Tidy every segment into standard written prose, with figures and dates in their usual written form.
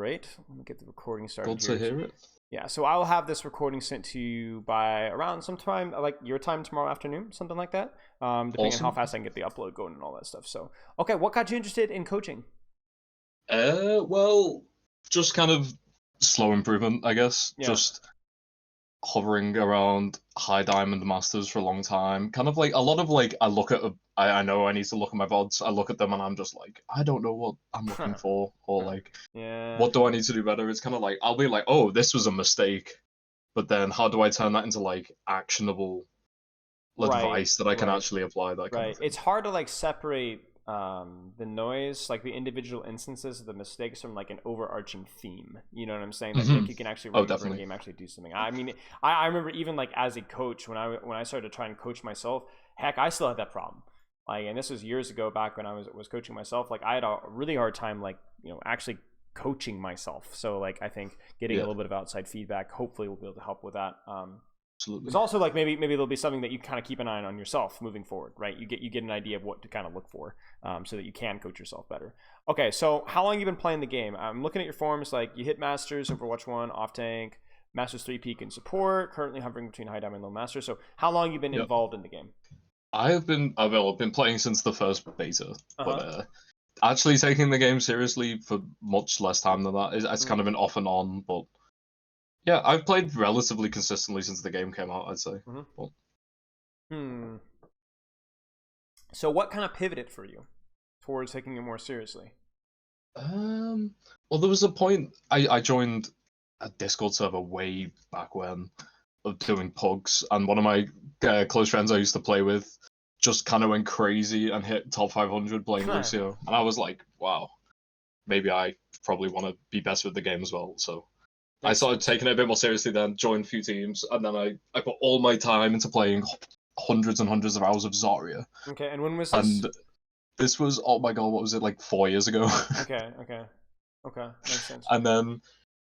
great. Let me get the recording started. Good to hear it. Yeah, so I will have this recording sent to you by around sometime, like your time tomorrow afternoon, something like that, depending on how fast I can get the upload going and all that stuff. So, okay, what got you interested in coaching? Well, just kind of slow improvement, I guess. Yeah. Just hovering around high diamond masters for a long time. Kind of like a lot of like I know I need to look at my VODs. I look at them and I'm just like, I don't know what I'm looking for, or like, Yeah. what do I need to do better? It's kind of like I'll be like, oh, this was a mistake, but then how do I turn that into like actionable advice that I can actually apply? That kind of thing. It's hard to like separate the noise, like the individual instances of the mistakes, from like an overarching theme. You know what I'm saying? Like you can actually remember a game, actually do something. I mean, I remember even like as a coach, when I started to try and coach myself, heck, I still had that problem. Like, and this was years ago, back when I was coaching myself. Like, I had a really hard time, like, actually coaching myself. So like, I think getting a little bit of outside feedback hopefully will be able to help with that. Absolutely. It's also like maybe there'll be something that you kind of keep an eye on yourself moving forward, right? You get an idea of what to kind of look for, so that you can coach yourself better. Okay, so how long have you been playing the game? I'm looking at your forms. Like, you hit Masters, Overwatch 1, off tank, Masters 3 peak and support. Currently hovering between high diamond and low master. So how long have you been involved in the game? I've been playing since the first beta, but actually taking the game seriously for much less time than that. It's kind of been off and on, but. Yeah, I've played relatively consistently since the game came out, I'd say. So what kind of pivoted for you towards taking it more seriously? Well, there was a point I joined a Discord server way back when of doing pugs, and one of my close friends I used to play with just kind of went crazy and hit top 500 playing Lucio, and I was like, wow, maybe I probably want to be better at the game as well, so... I started taking it a bit more seriously then, joined a few teams, and then I put all my time into playing hundreds and hundreds of hours of Zarya. Okay, and when was this? And this was, oh my god, what was it, like 4 years ago? Okay, makes sense. And then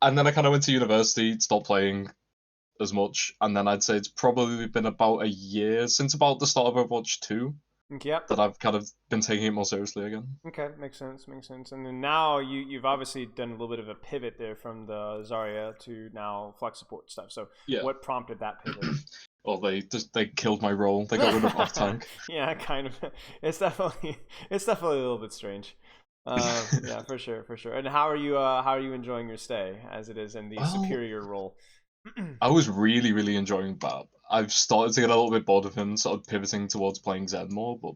I kind of went to university, stopped playing as much, and then I'd say it's probably been about a year since about the start of Overwatch 2 that I've kind of been taking it more seriously again. Okay, makes sense. And then now you've obviously done a little bit of a pivot there from the Zarya to now flex support stuff. So what prompted that pivot? Well, they killed my role. They got rid of off tank. Yeah, kind of. It's definitely a little bit strange. Yeah, for sure. And how are you enjoying your stay as it is in the superior role? I was really, really enjoying Bab. I've started to get a little bit bored of him, sort of pivoting towards playing Zen more, but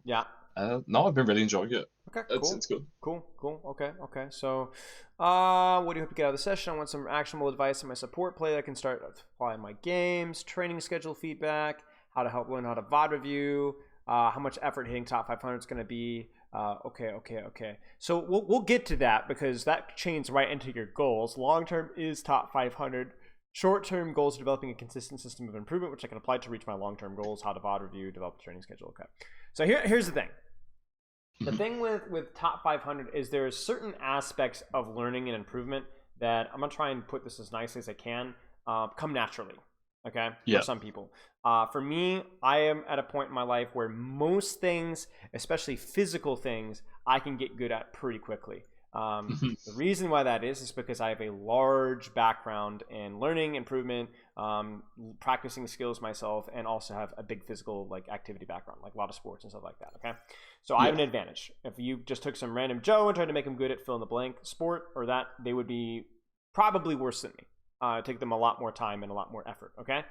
no, I've been really enjoying it. Okay, cool. It's good. Cool. Okay. So, what do you hope to get out of the session? I want some actionable advice on my support play that I can start applying my games, training schedule feedback, how to help learn how to VOD review, how much effort hitting top 500 is going to be. Okay. So we'll get to that, because that chains right into your goals. Long term is top 500. Short-term goals are developing a consistent system of improvement, which I can apply to reach my long-term goals, how to VOD review, develop a training schedule. Okay. So here's the thing. The thing with top 500 is there's certain aspects of learning and improvement that, I'm going to try and put this as nicely as I can, come naturally. Okay? For some people. For me, I am at a point in my life where most things, especially physical things, I can get good at pretty quickly. The reason why that is because I have a large background in learning, improvement, practicing skills myself, and also have a big physical like activity background, like a lot of sports and stuff like that. Okay, so I have an advantage. If you just took some random Joe and tried to make them good at fill in the blank sport or that, they would be probably worse than me. It'd take them a lot more time and a lot more effort. Okay.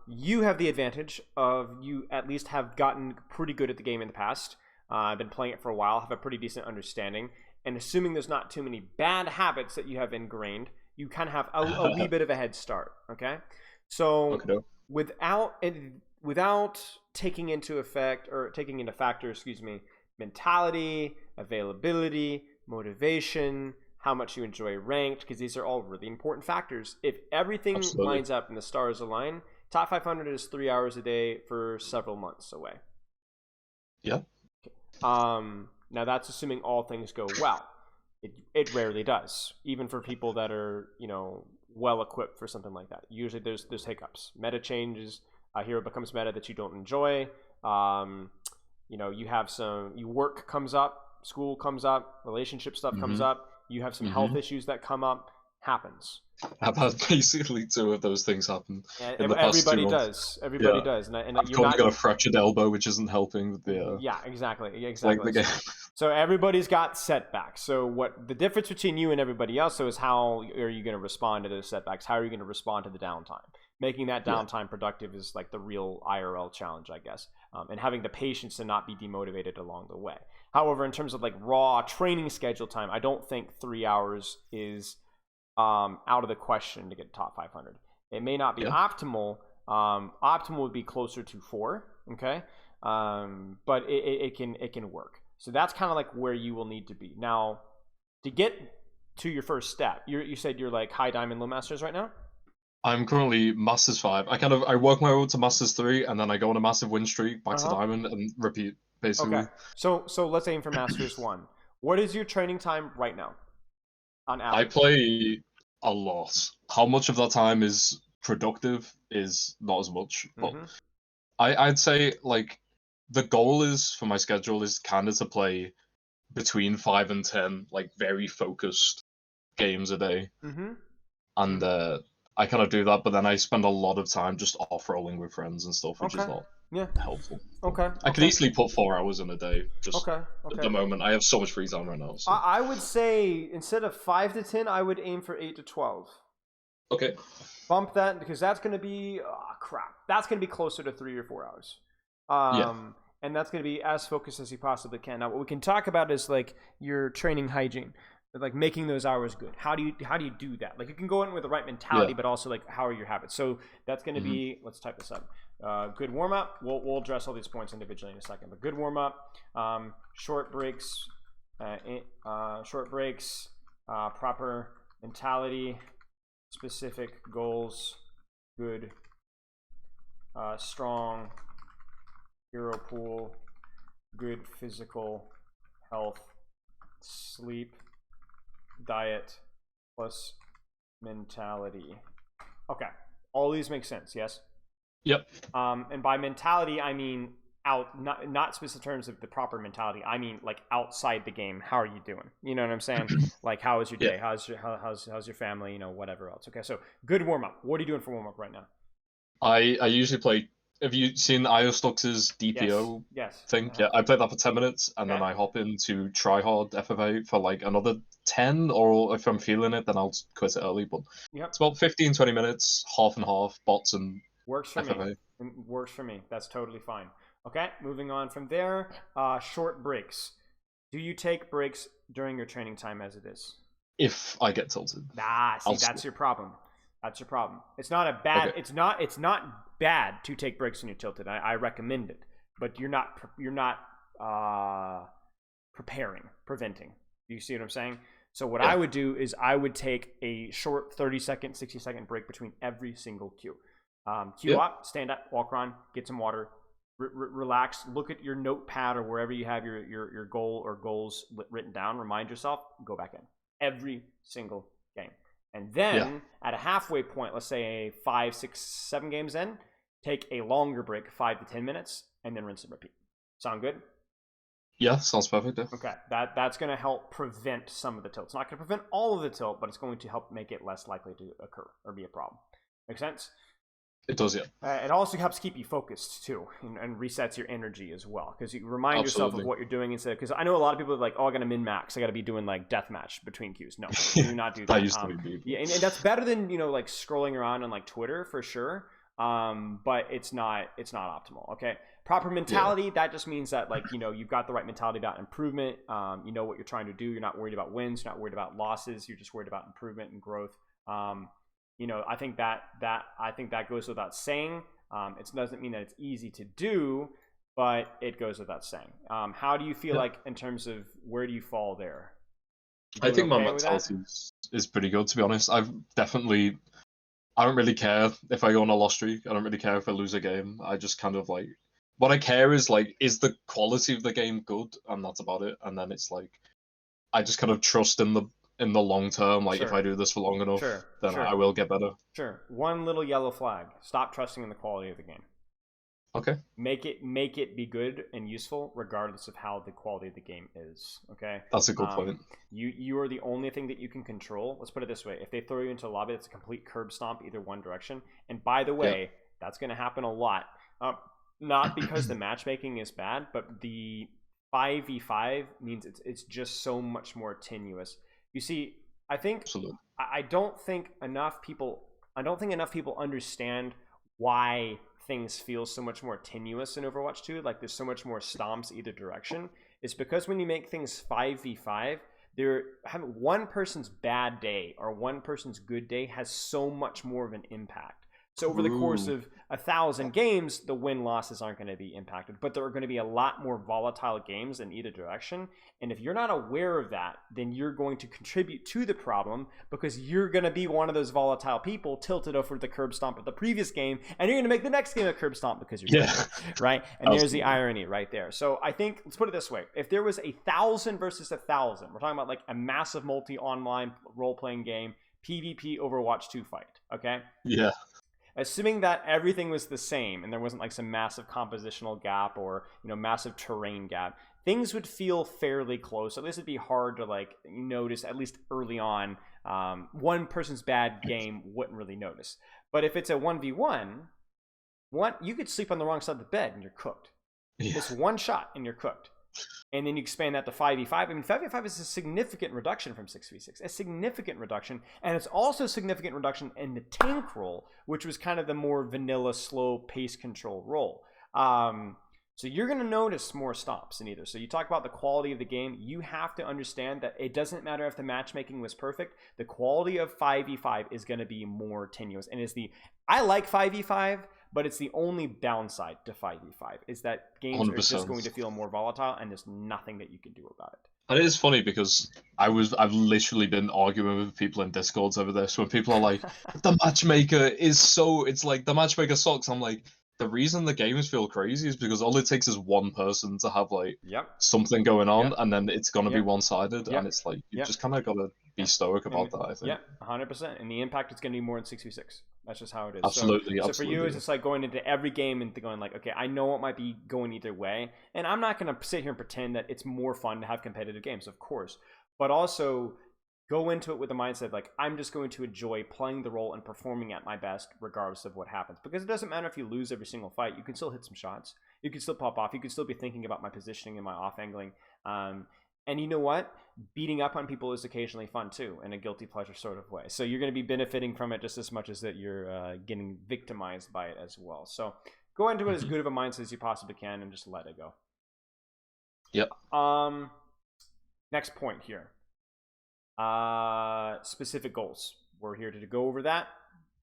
You have the advantage of you at least have gotten pretty good at the game in the past. I've been playing it for a while, have a pretty decent understanding. And assuming there's not too many bad habits that you have ingrained, you kind of have a wee bit of a head start. Okay, so without taking into factor, mentality, availability, motivation, how much you enjoy ranked, because these are all really important factors. If everything lines up and the stars align, top 500 is 3 hours a day for several months away. Yeah. Now that's assuming all things go well. It rarely does, even for people that are well equipped for something like that. Usually there's hiccups. Meta changes. A hero becomes meta that you don't enjoy. You have work comes up, school comes up, relationship stuff comes up. you have some health issues that come up. Happens. I've had basically 2 of those things happen And in the past 2 everybody months. does. Everybody does. And I've you're not got a fractured elbow, which isn't helping with the. Yeah, exactly. Like Exactly. the game. So everybody's got setbacks. So what the difference between you and everybody else is how are you going to respond to those setbacks? How are you going to respond to the downtime? Making that downtime productive is like the real IRL challenge, I guess, and having the patience to not be demotivated along the way. However, in terms of like raw training schedule time, I don't think 3 hours is out of the question to get top 500. It may not be optimal. Optimal would be closer to 4. Okay. But it can work. So that's kind of like where you will need to be. Now, to get to your first step, you said you're like high diamond, low masters right now? I'm currently Masters 5. I work my way up to Masters 3, and then I go on a massive win streak back to Diamond and repeat, basically. Okay. So let's aim for Masters 1. What is your training time right now on average? I play a lot. How much of that time is productive is not as much. But I'd say, like, the goal is, for my schedule, is kind of to play between 5 and 10, like, very focused games a day. And I kind of do that, but then I spend a lot of time just off-rolling with friends and stuff, which is not helpful. I could easily put 4 hours in a day, just at the moment. I have so much free time right now. So. I would say, instead of 5 to 10, I would aim for 8 to 12. Okay. Bump that, because that's going to be, that's going to be closer to 3 or 4 hours. And that's going to be as focused as you possibly can. Now, what we can talk about is like your training hygiene, like making those hours good. How do you do that? Like, you can go in with the right mentality, but also like, how are your habits? So that's going to be, let's type this up. Good warm up. We'll address all these points individually in a second. But good warm up, short breaks, proper mentality, specific goals, good, strong hero pool, good physical health, sleep, diet, plus mentality. Okay, all these make sense, yes? Yep. And by mentality, I mean not specific terms of the proper mentality. I mean like outside the game. How are you doing? You know what I'm saying? Like, how is your day? How's your family? You know, whatever else. Okay, so good warm up. What are you doing for warm up right now? I usually play. Have you seen IOStux's DPO thing? Yeah, I play that for 10 minutes, and then I hop into try hard FFA for like another 10, or if I'm feeling it, then I'll quit it early. But it's about 15-20 minutes, half and half, bots and works for FFA. Me. Works for me. That's totally fine. Okay, moving on from there. Short breaks. Do you take breaks during your training time as it is? If I get tilted. That's your problem. That's your problem. It's not a bad. Okay. It's not bad to take breaks when you're tilted. I recommend it, but you're not preventing. You see what I'm saying? So what I would do is I would take a short 30-second, 60-second break between every single cue. Cue up, stand up, walk around, get some water, relax, look at your notepad or wherever you have your goal or goals written down. Remind yourself, go back in every single game. And then at a halfway point, let's say 5, 6, 7 games in, take a longer break, 5 to 10 minutes, and then rinse and repeat. Sound good? Yeah, sounds perfect. Okay, that's going to help prevent some of the tilt. It's not going to prevent all of the tilt, but it's going to help make it less likely to occur or be a problem. Make sense? It does, yeah. It also helps keep you focused too, and resets your energy as well, because you remind yourself of what you're doing instead. Because I know a lot of people are like, "Oh, I got to min max. I got to be doing like deathmatch between queues." No, do not do that. That used to be. Yeah, and that's better than like scrolling around on like Twitter for sure. But it's not optimal. Okay, proper mentality. That just means that like you've got the right mentality about improvement. You know what you're trying to do. You're not worried about wins. You're not worried about losses. You're just worried about improvement and growth. I think that goes without saying. It doesn't mean that it's easy to do, but it goes without saying. How do you feel like in terms of where do you fall there? I think my mentality is pretty good, to be honest. I don't really care if I go on a loss streak. I don't really care if I lose a game. I just kind of like, what I care is like, is the quality of the game good? And that's about it. And then it's like, I just kind of trust in the long term. Like, if I do this for long enough, then I will get better. Sure. One little yellow flag. Stop trusting in the quality of the game. Okay. Make it be good and useful regardless of how the quality of the game is. Okay. That's a good point. You are the only thing that you can control. Let's put it this way: if they throw you into a lobby that's a complete curb stomp either one direction, and by the way, that's going to happen a lot. Not because the matchmaking is bad, but the 5v5 means it's just so much more tenuous. You see, Absolutely. I don't think enough people understand why things feel so much more tenuous in Overwatch 2. Like there's so much more stomps either direction. It's because when you make things 5v5, there having one person's bad day or one person's good day has so much more of an impact. So over the course of 1,000 games, the win-losses aren't going to be impacted, but there are going to be a lot more volatile games in either direction. And if you're not aware of that, then you're going to contribute to the problem because you're going to be one of those volatile people tilted over the curb stomp of the previous game, and you're going to make the next game a curb stomp because you're right? And there's the irony right there. So I think, let's put it this way. If there was 1,000 versus 1,000, we're talking about like a massive multi-online role-playing game, PvP Overwatch 2 fight, okay? Yeah. Assuming that everything was the same and there wasn't like some massive compositional gap or massive terrain gap, things would feel fairly close. At least it'd be hard to like notice, at least early on. One person's bad game wouldn't really notice. But if it's a 1v1, you could sleep on the wrong side of the bed and you're cooked. It's one shot and you're cooked. And then you expand that to 5v5. I mean, 5v5 is a significant reduction from 6v6. A significant reduction. And it's also a significant reduction in the tank role, which was kind of the more vanilla, slow pace control role. So you're going to notice more stops in either. So you talk about the quality of the game. You have to understand that it doesn't matter if the matchmaking was perfect. The quality of 5v5 is going to be more tenuous. And I like 5v5. But it's the only downside to 5v5 is that games 100%. Are just going to feel more volatile, and there's nothing that you can do about it. And it is funny because I've literally been arguing with people in Discords over this when people are like, the matchmaker it's like the matchmaker sucks. I'm like, the reason the games feel crazy is because all it takes is one person to have like something going on, and then it's gonna be one-sided, and it's like you just kind of gotta be stoic about that. I think. Yeah, 100%. And the impact is gonna be more in 6v6. That's just how it is. Absolutely. So for you, it's just like going into every game and going like, okay, I know it might be going either way, and I'm not gonna sit here and pretend that it's more fun to have competitive games, of course, but also go into it with the mindset like I'm just going to enjoy playing the role and performing at my best regardless of what happens. Because it doesn't matter if you lose every single fight. You can still hit some shots. You can still pop off. You can still be thinking about my positioning and my off angling. And you know what? Beating up on people is occasionally fun too, in a guilty pleasure sort of way. So you're going to be benefiting from it just as much as that you're getting victimized by it as well. So go into it as good of a mindset as you possibly can and just let it go. Yep. Next point here. Specific goals. We're here to go over that.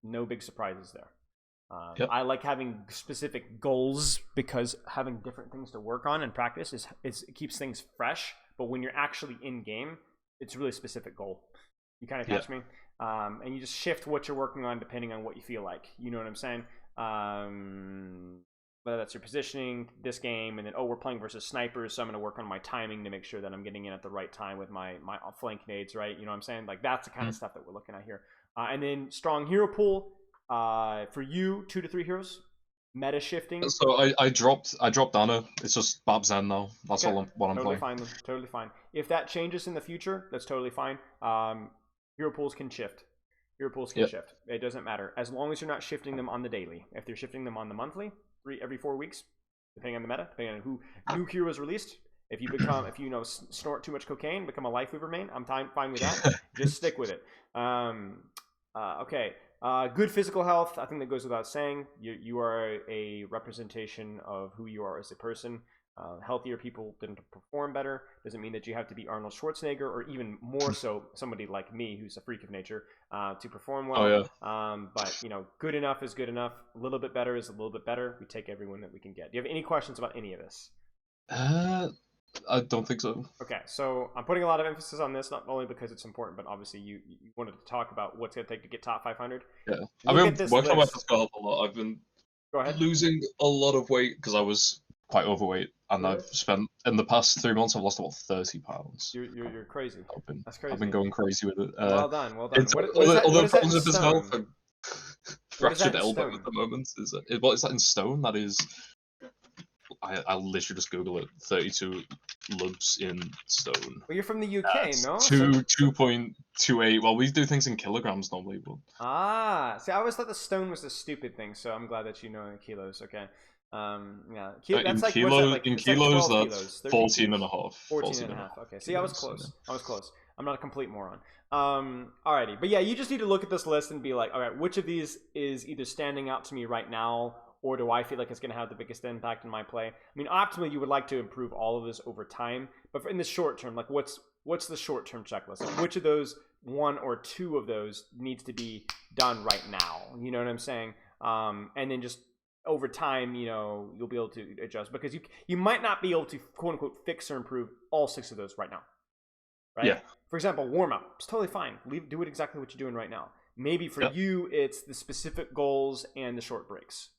No big surprises there. I like having specific goals because having different things to work on and practice it keeps things fresh. But when you're actually in game, it's a really specific goal. You kind of catch me? And you just shift what you're working on depending on what you feel like. You know what I'm saying? Whether that's your positioning, this game, and then, we're playing versus snipers, so I'm going to work on my timing to make sure that I'm getting in at the right time with my flank nades, right? You know what I'm saying? Like, that's the kind of stuff that we're looking at here. And then strong hero pool. For you, 2 to 3 heroes. Meta shifting. So I dropped Anna. It's just Bab Zen now. That's all I'm totally playing. Fine, totally fine. If that changes in the future, that's totally fine. Hero pools can shift. Your pools can shift. It doesn't matter as long as you're not shifting them on the daily. If they're shifting them on the monthly, every 4 weeks, depending on the meta, depending on who new hero is released. If you snort too much cocaine, become a life weaver main, I'm fine with that. Just stick with it. Okay. Good physical health. I think that goes without saying. You are a representation of who you are as a person. Healthier people tend to perform better. Doesn't mean that you have to be Arnold Schwarzenegger or even more so somebody like me who's a freak of nature to perform well. But good enough is good enough. A little bit better is a little bit better. We take everyone that we can get. Do you have any questions about any of this? I don't think so. Okay, so I'm putting a lot of emphasis on this, not only because it's important, but obviously you wanted to talk about what's going to take to get top 500. Yeah, I've been working on my physical health a lot. I've been losing a lot of weight because I was quite overweight, and I've spent in the past 3 months I've lost about 30 pounds. You're crazy. That's crazy. I've been going crazy with it. Well done. What is that in stone? Fractured elbow at the moment. What is that in stone? That is I'll literally just Google it. 32 lubs in stone. Well, you're from the UK, no? 2.28. Well, we do things in kilograms normally, but See, I always thought the stone was a stupid thing, so I'm glad that you know in kilos. Okay. Yeah. in That's like, kilos, what's that, like, in it's like kilos, 12 that's kilos, 13 14 kilos. and a half. 14 and a half. Okay. See, I was close. Yeah. I was close. I'm not a complete moron. Alrighty. But yeah, you just need to look at this list and be like, all right, which of these is either standing out to me right now, or do I feel like it's going to have the biggest impact in my play? I mean, optimally, you would like to improve all of this over time, but in the short term, like what's the short term checklist? Like, which of those, one or two of those, needs to be done right now? You know what I'm saying? And then just over time, you'll be able to adjust, because you might not be able to quote unquote fix or improve all 6 of those right now. Right? Yeah. For example, warm up. It's totally fine. Do it exactly what you're doing right now. Maybe for you, it's the specific goals and the short breaks.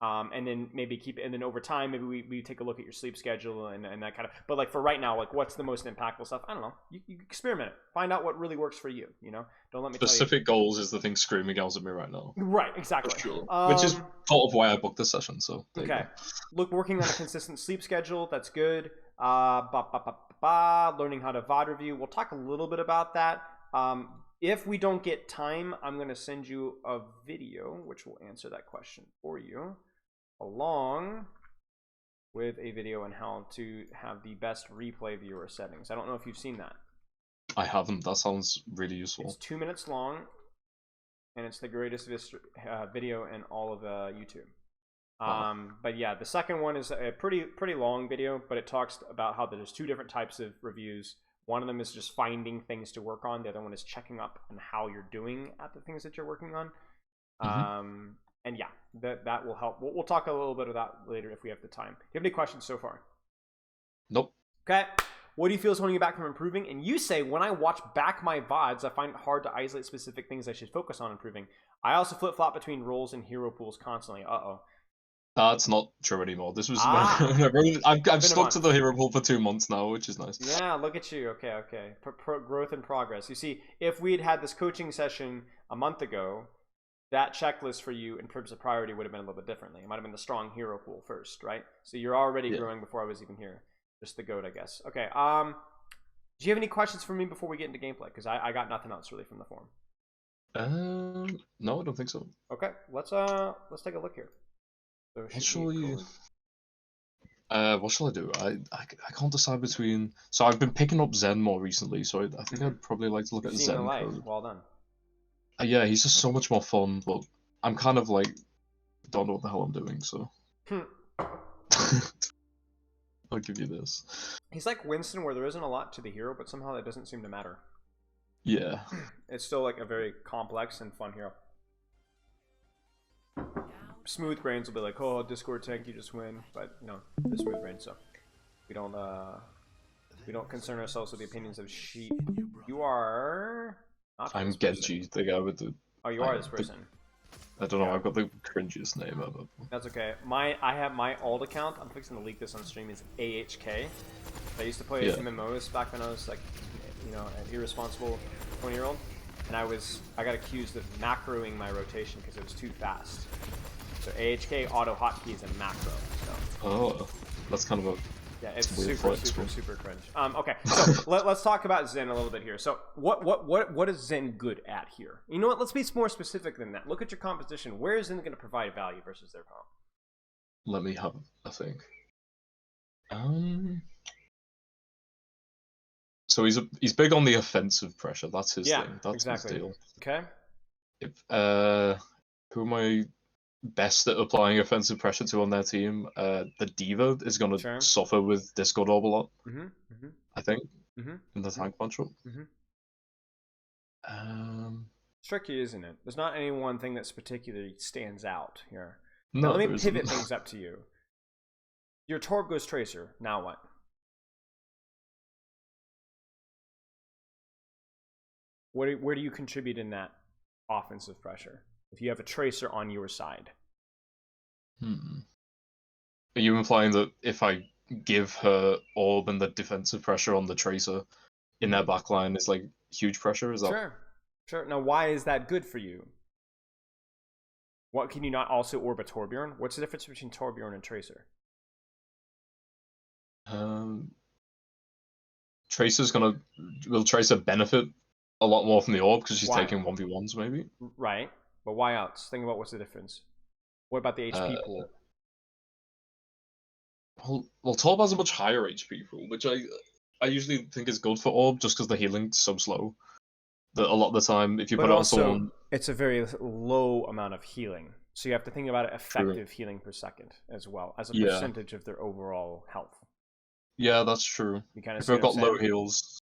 And then maybe and then over time, maybe we take a look at your sleep schedule and that kind of, but like for right now, like what's the most impactful stuff? I don't know. You experiment it. Find out what really works for you, Don't let me Specific goals is the thing screaming out at me right now. Right, exactly. Sure. Which is part of why I booked the session, so. Okay. Look, working on a consistent sleep schedule, that's good. Learning how to VOD review. We'll talk a little bit about that. If we don't get time, I'm going to send you a video, which will answer that question for you, along with a video on how to have the best replay viewer settings. I don't know if you've seen that. I haven't. That sounds really useful. It's 2 minutes long, and it's the greatest video in all of YouTube. But yeah, the second one is a pretty long video, but it talks about how there's 2 different types of reviews. One of them is just finding things to work on. The other one is checking up on how you're doing at the things that you're working on. And yeah, that will help. We'll talk a little bit of that later if we have the time. Do you have any questions so far? Nope. Okay. What do you feel is holding you back from improving? And you say, when I watch back my VODs, I find it hard to isolate specific things I should focus on improving. I also flip-flop between roles and hero pools constantly. That's not true anymore. This was I've stuck to the hero pool for 2 months now, which is nice. Yeah, look at you. Okay. Growth and progress. You see, if we had this coaching session a month ago, that checklist for you in terms of priority would have been a little bit differently. It might have been the strong hero pool first, right? So you're already growing before I was even here. Just the goat, I guess. Okay. Do you have any questions for me before we get into gameplay? Because I got nothing else really from the forum. No, I don't think so. Okay, let's take a look here. So what shall I do? I can't decide between. So I've been picking up Zen more recently, so I think I'd probably like to look at Zen code. Well done. Yeah, he's just so much more fun, but I'm kind of like don't know what the hell I'm doing, so I'll give you this. He's like Winston, where there isn't a lot to the hero, but somehow that doesn't seem to matter. Yeah. It's still like a very complex and fun hero. Smooth brains will be like, oh, Discord tank, you just win, but the smooth brains, so we don't concern ourselves with the opinions of sheep. You are not. I'm Genji, the guy with the. Oh, you are this person. I don't know. I've got the cringiest name ever. That's okay. I have my alt account. I'm fixing to leak this on stream. Is AHK. I used to play MMOs back when I was like, an irresponsible 20-year-old, and I got accused of macroing my rotation because it was too fast. So AHK auto hotkeys and macro. So. Oh, that's kind of a. Yeah, it's super cringe. Okay, so let's talk about Zen a little bit here. So what is Zen good at here? You know what? Let's be more specific than that. Look at your composition. Where is Zen going to provide value versus their comp? Let me have a think. So he's big on the offensive pressure. That's his thing. That's his deal. Okay. Who am I best at applying offensive pressure to on their team? The Diva is going to suffer with Discord Orb a lot. I think in the tank matchup. It's tricky, isn't it? There's not any one thing that's particularly stands out here. No, now, let me pivot things up to you. Your Torb goes Tracer. Now what? Where do you contribute in that offensive pressure if you have a Tracer on your side? Are you implying that if I give her Orb and the defensive pressure on the Tracer in their backline is like huge pressure? Is that... Sure. Now, why is that good for you? What, can you not also Orb a Torbjorn? What's the difference between Torbjorn and Tracer? Um, will Tracer benefit a lot more from the orb because she's Why? taking 1v1s maybe? Right. But why else? Think about what's the difference. What about the HP Uh, pool? well, Torb has a much higher HP pool, which I usually think is good for orb just because the healing's so slow that a lot of the time if you But put it on also, someone, it's a very low amount of healing. So you have to think about it true. effective healing per second as well, as a Yeah, percentage of their overall health. yeah, that's true. You kind of If see they've what I'm got low saying? heals,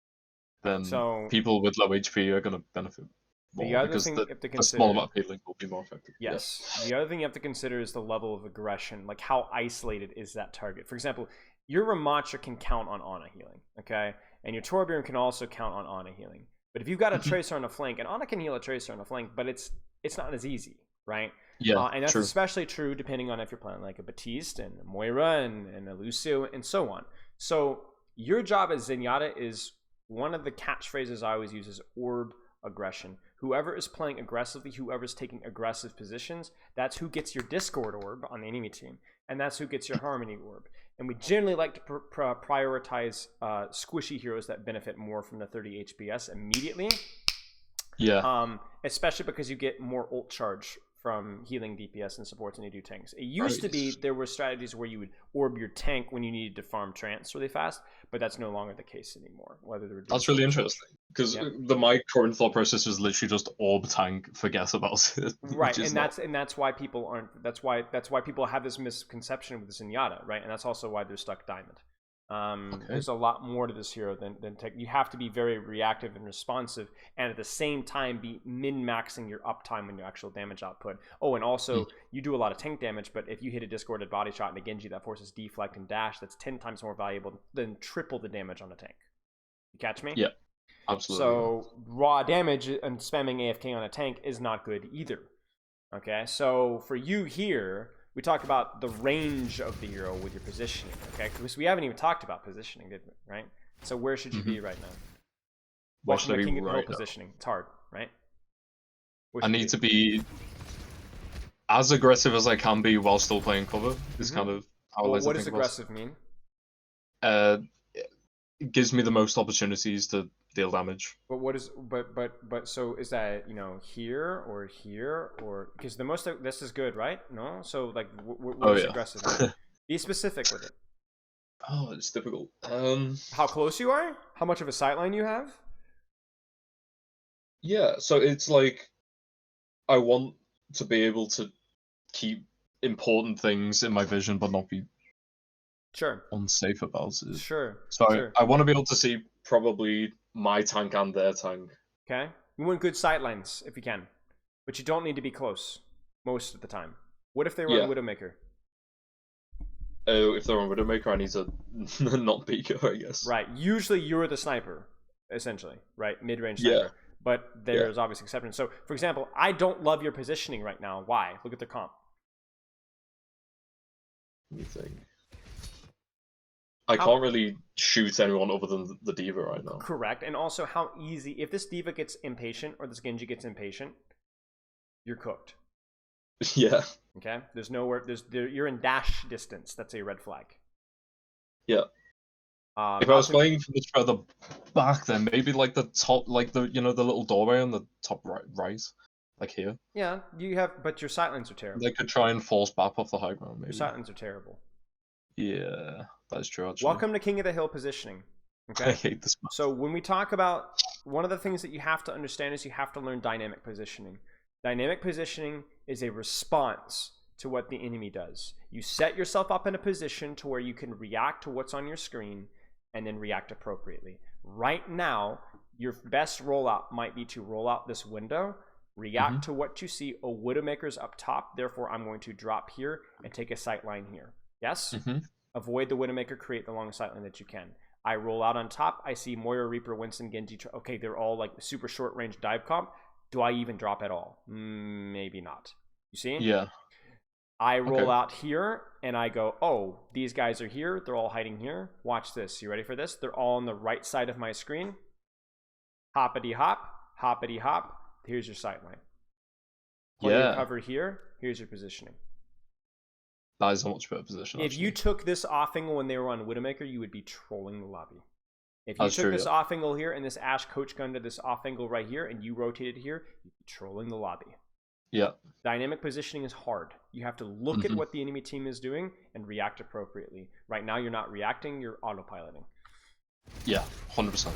then So people with low HP are going to benefit the more other because thing you have to the small consider, amount of healing will be more effective. Yeah. yes, the other thing you have to consider is the level of aggression. Like how isolated is that target? For example, your Ramattra can count on Ana healing, okay? And your Torbjorn can also count on Ana healing. But if you've got a Tracer on a flank, and Ana can heal a Tracer on a flank, but it's not as easy, right? Yeah, And that's true. especially true depending on if you're playing like a Baptiste and a Moira and a Lucio and so on. So your job as Zenyatta is one of the catchphrases I always use is orb aggression. Whoever is playing aggressively, whoever's taking aggressive positions, that's who gets your Discord orb on the enemy team, and that's who gets your Harmony orb. And we generally like to prioritize squishy heroes that benefit more from the 30 HPS immediately. Yeah. Especially because you get more ult charge from healing DPS and supports than you do tanks. It used to be there were strategies where you would orb your tank when you needed to farm trance really fast, but that's no longer the case anymore. That's really interesting because my current thought process is literally just orb tank, forget about it. Right, and that's why people aren't. That's why people have this misconception with Zenyatta, right? And that's also why they're stuck diamond. There's a lot more to this hero than tech. You have to be very reactive and responsive, and at the same time be min-maxing your uptime on your actual damage output. Oh, and also you do a lot of tank damage, but if you hit a discorded body shot and a Genji that forces deflect and dash, that's 10 times more valuable than triple the damage on a tank. You catch me? Yeah, absolutely. So raw damage and spamming AFK on a tank is not good either. Okay, so for you here, we talked about the range of the hero with your positioning, okay? Because we haven't even talked about positioning, did we? Right? So where should you be right now? Welcome to King of the Hill positioning. It's hard, right? I need to be as aggressive as I can be while still playing cover. Is kind of how I like to think about it. What does aggressive mean? It gives me the most opportunities to deal damage. But what is but so is that here or here or because the most this is good, right? No, so like what is aggressive? Be specific with it. Oh, it's difficult. How close you are? How much of a sightline you have? Yeah, so it's like I want to be able to keep important things in my vision, but not be unsafe about it. Sure. So I want to be able to see probably my tank and their tank. Okay. You want good sightlines if you can, but you don't need to be close most of the time. What if they run Widowmaker? Oh, if they're on Widowmaker, I need to not peek her, I guess. Right. Usually you're the sniper, essentially, right? Mid-range sniper. But there's obviously exceptions. So, for example, I don't love your positioning right now. Why? Look at the comp. Let me think. I can't really shoot anyone other than the D.Va right now. Correct. And also how easy, if this D.Va gets impatient or this Genji gets impatient, you're cooked. Yeah. Okay? There's nowhere, you're in dash distance. That's a red flag. Yeah. If I was playing from this further back, then maybe like the top, like the the little doorway on the top right, like here. Yeah, you have, but your sightlines are terrible. They could try and force BAP off the high ground. Maybe your sightlines are terrible. Yeah, that's true. Actually. Welcome to King of the Hill positioning. Okay. I hate this match. So when we talk about one of the things that you have to understand is you have to learn dynamic positioning. Dynamic positioning is a response to what the enemy does. You set yourself up in a position to where you can react to what's on your screen and then react appropriately. Right now, your best rollout might be to roll out this window, react to what you see. Oh, Widowmaker's up top, therefore I'm going to drop here and take a sight line here. Yes? Avoid the Widowmaker, create the longest sight line that you can. I roll out on top, I see Moira, Reaper, Winston, Genji. Okay, they're all like super short range dive comp. Do I even drop at all? Maybe not. You see? Yeah. I roll out here and I go, oh, these guys are here. They're all hiding here. Watch this. You ready for this? They're all on the right side of my screen. Hoppity hop, hoppity hop. Here's your sight line. Play your cover here. Here's your positioning. That is a much better position. If Actually. you took this off angle when they were on Widowmaker, you would be trolling the lobby. If you That's took true, this yeah. off angle here and this Ashe coach gun to this off angle right here and you rotated here, you'd be trolling the lobby. Yeah. Dynamic positioning is hard. You have to look at what the enemy team is doing and react appropriately. Right now, you're not reacting, you're autopiloting. Yeah, 100%.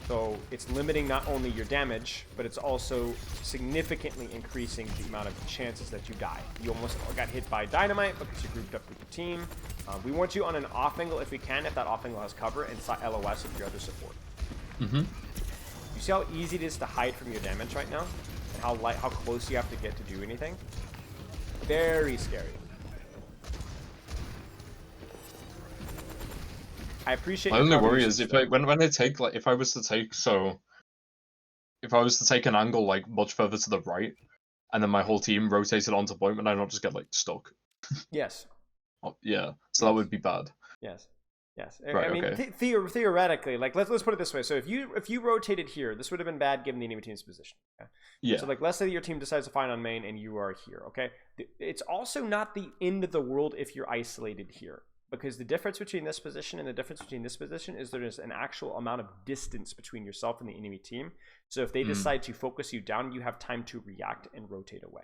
So it's limiting not only your damage, but it's also significantly increasing the amount of chances that you die. You almost got hit by dynamite because you grouped up with the team. We want you on an off angle if we can, if that off angle has cover, and LOS if your other support. You see how easy it is to hide from your damage right now? And how close you have to get to do anything? Very scary. I appreciate. My only worry is if when I take if I was to take an angle like much further to the right, and then my whole team rotated onto point, and I don't just get like stuck. Yes. Oh, yeah. So that would be bad. Yes. Yes. Right, I mean, okay. theoretically, like let's put it this way. So if you rotated here, this would have been bad given the enemy team's position. Okay? Yeah. So like let's say your team decides to find on main and you are here. Okay. It's also not the end of the world if you're isolated here. Because the difference between this position and the difference between this position is there is an actual amount of distance between yourself and the enemy team. So if they decide to focus you down, you have time to react and rotate away.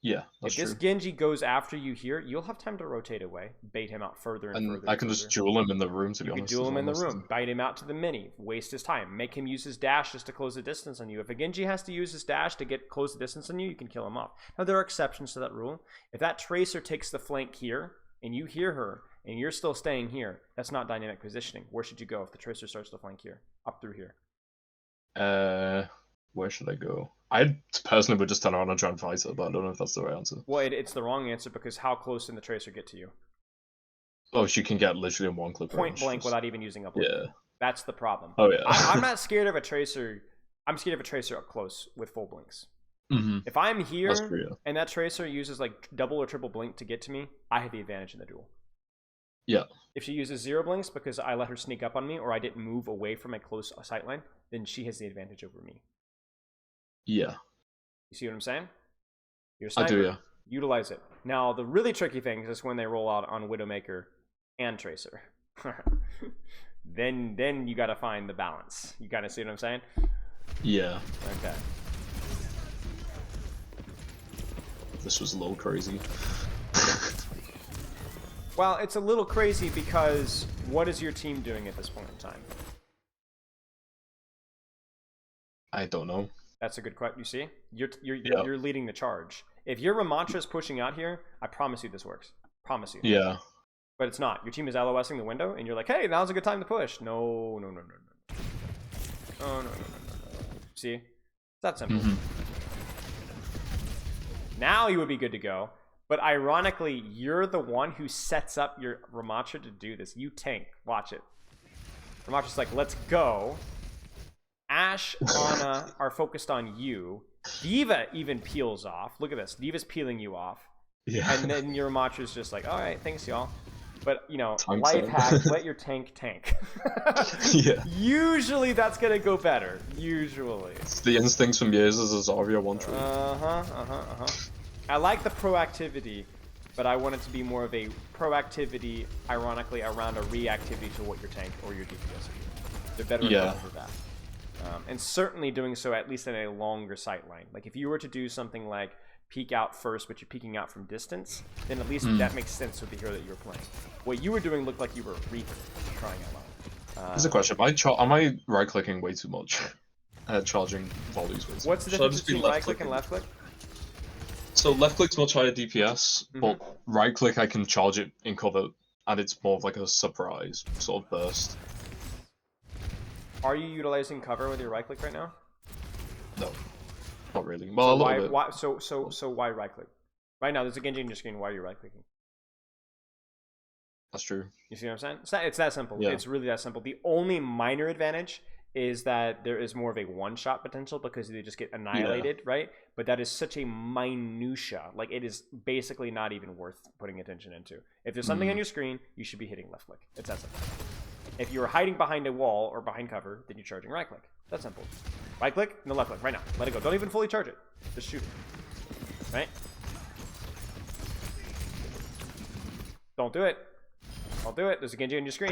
Yeah, that's true. If this Genji goes after you here, you'll have time to rotate away, bait him out further and further. I can just duel him in the room, to be honest. You can duel him in the room, bite him out to the mini, waste his time, make him use his dash just to close the distance on you. If a Genji has to use his dash to close the distance on you, you can kill him off. Now, there are exceptions to that rule. If that Tracer takes the flank here, and you hear her, and you're still staying here, that's not dynamic positioning. Where should you go if the Tracer starts to flank here? Up through here. Where should I go? I personally would just turn around and try and fight her, but I don't know if that's the right answer. Well, it's the wrong answer because how close can the Tracer get to you? Oh, she can get literally in one clip. Point blank without even using a blink. Yeah. That's the problem. Oh, yeah. I'm not scared of a Tracer. I'm scared of a Tracer up close with full blinks. If I'm here and that Tracer uses like double or triple blink to get to me, I have the advantage in the duel. Yeah. If she uses zero blinks because I let her sneak up on me or I didn't move away from my close sight line, then she has the advantage over me. Yeah. You see what I'm saying? You're a sniper. I do, yeah. Utilize it. Now, the really tricky thing is when they roll out on Widowmaker and Tracer. Then you got to find the balance. You got to see what I'm saying? Yeah. Okay. This was a little crazy. Well, it's a little crazy because what is your team doing at this point in time? I don't know. That's a good question. You see, you're leading the charge. If your Ramantra is pushing out here, I promise you this works. Promise you. Yeah. But it's not. Your team is LOSing the window, and you're like, hey, now's a good time to push. No. Oh, no. See? It's that simple. Now you would be good to go. But ironically, you're the one who sets up your Ramantra to do this. You tank. Watch it. Ramantra's like, let's go. Ashe, Ana are focused on you. Diva even peels off. Look at this. Diva's peeling you off. Yeah. And then your Ramantra's just like, all right, thanks, y'all. But, you know, Tank life zone. hack, let your tank. Yeah. Usually that's going to go better. Usually. It's the instincts from years as a Zarya one true. I like the proactivity, but I want it to be more of a proactivity, ironically, around a reactivity to what your tank or your DPS do. They're better for that. And certainly doing so at least in a longer sight line. Like if you were to do something like peek out first, but you're peeking out from distance, then at least that makes sense with the hero that you were playing. What you were doing looked like you were Reaper, crying out loud. Here's a question. Am I right-clicking way too much? Charging volleys way too much. What's the difference between right-click and left-click? So left-click's much higher DPS, but right-click I can charge it in cover, and it's more of like a surprise sort of burst. Are you utilizing cover with your right-click right now? No. Not really. Well, so a little bit. So why right-click? Right now, there's a Genji in your screen. Why are you right-clicking? That's true. You see what I'm saying? It's that simple. Yeah. It's really that simple. The only minor advantage is that there is more of a one-shot potential because they just get annihilated, right? But that is such a minutia. Like, it is basically not even worth putting attention into. If there's something on your screen, you should be hitting left-click. It's that simple. If you're hiding behind a wall or behind cover, then you're charging right-click. That's simple. Right-click, no left-click, right now. Let it go. Don't even fully charge it. Just shoot it. Right? Don't do it. Don't do it. There's a Genji on your screen.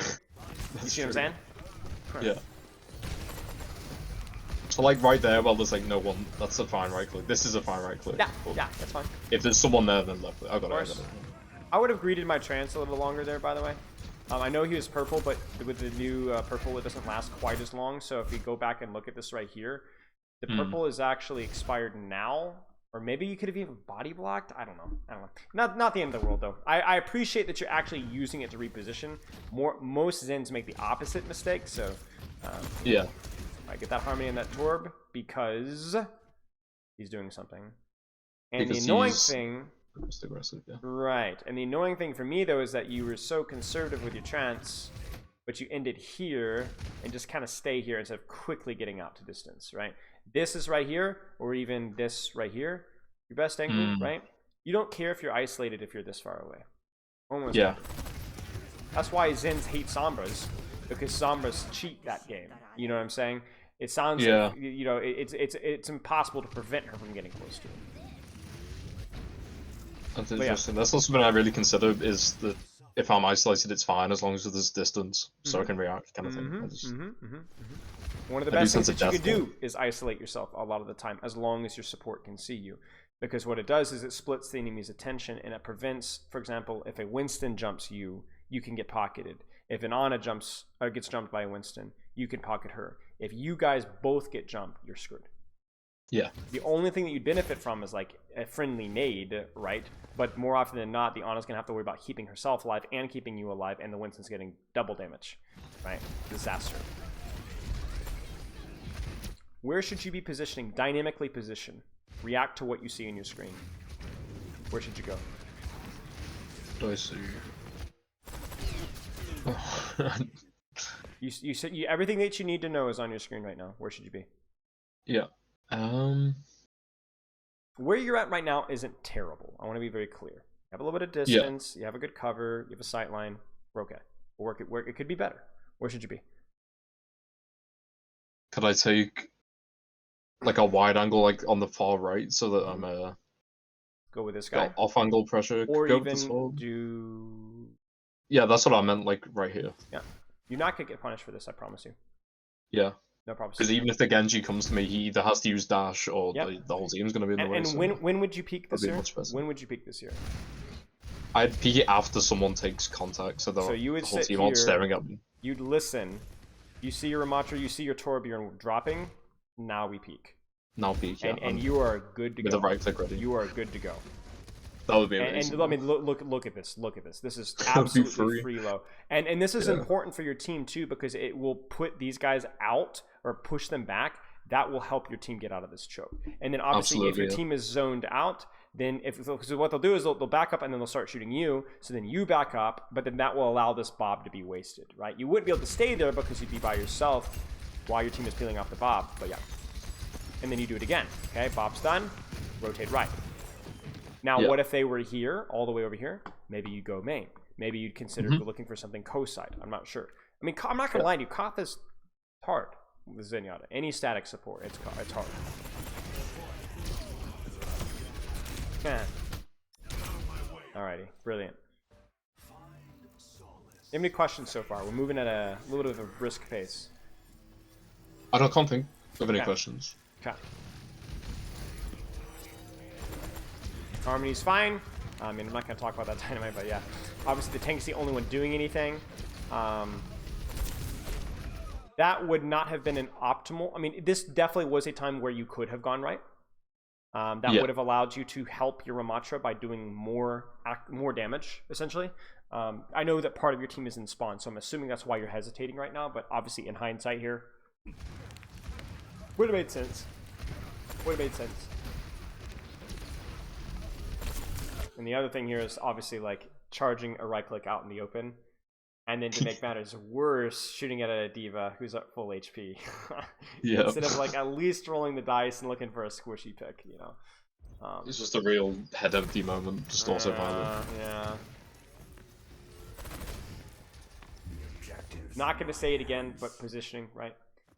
You see what I'm saying? Yeah. So like right there, well, there's like no one. That's a fine right click. This is a fine right click. Yeah, yeah, that's fine. If there's someone there, then left click. I got it. I would have greeted my trance a little longer there, by the way. I know he was purple, but with the new purple, it doesn't last quite as long. So if we go back and look at this right here, the purple is actually expired now. Or maybe you could have even body blocked. I don't know. Not the end of the world, though. I appreciate that you're actually using it to reposition. Most Zens make the opposite mistake, so... yeah. I get that harmony in that Torb because he's doing something. And because the annoying thing... Most aggressive, yeah. Right. And the annoying thing for me, though, is that you were so conservative with your trance, but you ended here and just kind of stay here instead of quickly getting out to distance, right? This is right here, or even this right here. Your best angle, right? You don't care if you're isolated if you're this far away. Almost. Yeah. Never. That's why Zens hate Sombras, because Sombras cheat that game. You know what I'm saying? It sounds like, you know, it's impossible to prevent her from getting close to it. That's interesting. Yeah. That's not something I really consider, is that if I'm isolated, it's fine as long as there's distance, so I can react, kind of thing. One of the best things that you can do is isolate yourself a lot of the time, as long as your support can see you. Because what it does is it splits the enemy's attention, and it prevents, for example, if a Winston jumps you, you can get pocketed. If an Ana gets jumped by a Winston, you can pocket her. If you guys both get jumped, you're screwed. Yeah. The only thing that you'd benefit from is like a friendly nade, right? But more often than not, the Ana's gonna have to worry about keeping herself alive and keeping you alive, and the Winston's getting double damage, right? Disaster. Where should you be positioning? Dynamically position. React to what you see on your screen. Where should you go? Do I see? You said everything that you need to know is on your screen right now. Where should you be? Yeah. Where you're at right now isn't terrible. I want to be very clear. You have a little bit of distance. You have a good cover. You have a sight line. We're okay. We'll work it. It could be better. Where should you be? Could I take like a wide angle, like on the far right, so that I'm go with this guy. Off angle pressure. Or go even with do. Yeah, that's what I meant. Like right here. Yeah, you're not gonna get punished for this. I promise you. Yeah. No problem. Because even if the Genji comes to me, he either has to use dash or the whole team's going to be in the way. And when would you peak this year? When would you peak this year? I'd peak it after someone takes contact, so you would the whole sit team here, aren't staring at me. You'd listen. You see your Ramatra, you see your Torbjorn dropping. Now we peak. Now peak, yeah. And you are good to go. With the right click ready. You are good to go. That would be amazing. And I mean, look at this. Look at this. This is absolutely free low. And this is important for your team too, because it will put these guys out or push them back. That will help your team get out of this choke. And then obviously, if your team is zoned out, then because what they'll do is they'll back up and then they'll start shooting you. So then you back up, but then that will allow this Bob to be wasted, right? You wouldn't be able to stay there because you'd be by yourself while your team is peeling off the Bob. But yeah, and then you do it again. Okay, Bob's done. Rotate right. Now, what if they were here, all the way over here? Maybe you go main. Maybe you'd consider looking for something co-side. I'm not sure. I mean, I'm not gonna lie to you. Koth is hard with Zenyatta. Any static support, it's hard. Yeah. Alrighty, brilliant. Any questions so far? We're moving at a little bit of a brisk pace. I can't think of any questions. Okay. Harmony's fine. I mean, I'm not going to talk about that dynamite, but yeah. Obviously, the tank's the only one doing anything. That would not have been an optimal... I mean, this definitely was a time where you could have gone right. That would have allowed you to help your Ramatra by doing more damage, essentially. I know that part of your team is in spawn, so I'm assuming that's why you're hesitating right now, but obviously in hindsight here, would have made sense. Would have made sense. And the other thing here is obviously like charging a right click out in the open, and then to make matters worse, shooting at a diva who's at full HP. Instead of like at least rolling the dice and looking for a squishy pick, you know. It's just a real head empty moment, just also violent. Yeah. Not going to say it again, but positioning, right?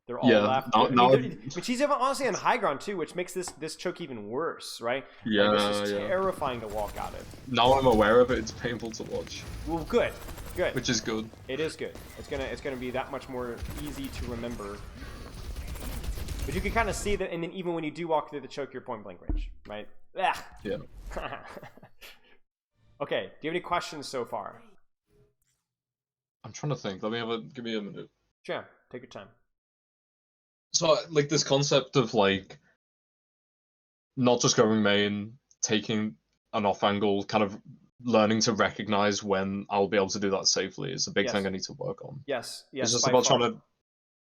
They're all left. Now, She's even honestly on high ground too, which makes this choke even worse, right? Yeah, like, this is terrifying to walk out of. Now I'm aware of it. It's painful to watch. Well, good. Which is good. It is good. It's gonna be that much more easy to remember. But you can kind of see that, and then even when you do walk through the choke, you're point blank range, right? Yeah. Okay. Do you have any questions so far? I'm trying to think. Give me a minute. Sure. Take your time. So, like, this concept of, like, not just going main, taking an off angle, kind of learning to recognize when I'll be able to do that safely is a big thing I need to work on. Yes. It's just about trying to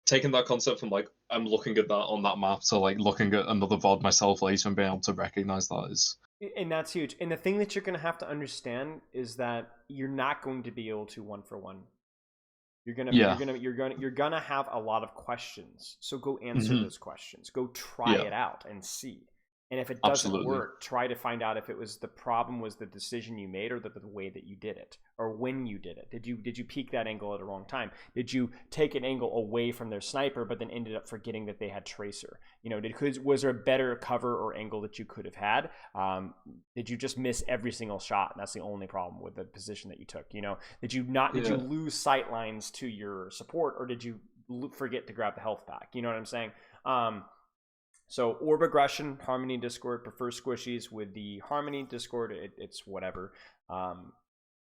taking that concept from, like, I'm looking at that on that map to, like, looking at another VOD myself later and being able to recognize that is. And that's huge. And the thing that you're going to have to understand is that you're not going to be able to 1-for-1. You're gonna have a lot of questions. So go answer those questions. Go try it out and see. And if it doesn't work, try to find out if it was the problem was the decision you made or the way that you did it or when you did it. Did you peek that angle at the wrong time? Did you take an angle away from their sniper but then ended up forgetting that they had tracer? You know, was there a better cover or angle that you could have had? Did you just miss every single shot? And that's the only problem with the position that you took. You know, did you lose sight lines to your support, or did you forget to grab the health pack? You know what I'm saying? So orb aggression, Harmony Discord, prefer squishies with the Harmony Discord. It's whatever.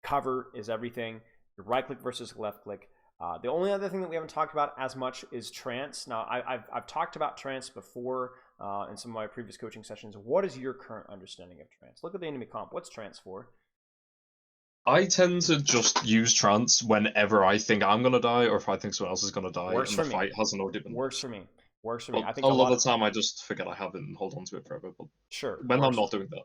Cover is everything. Your right click versus left click. The only other thing that we haven't talked about as much is trance. Now I've talked about trance before in some of my previous coaching sessions. What is your current understanding of trance? Look at the enemy comp. What's trance for? I tend to just use trance whenever I think I'm gonna die, or if I think someone else is gonna die, and the fight hasn't already been. Works for me. Works for me. Well, I think a lot of the time I just forget I have it and hold on to it forever. But when I'm not doing that.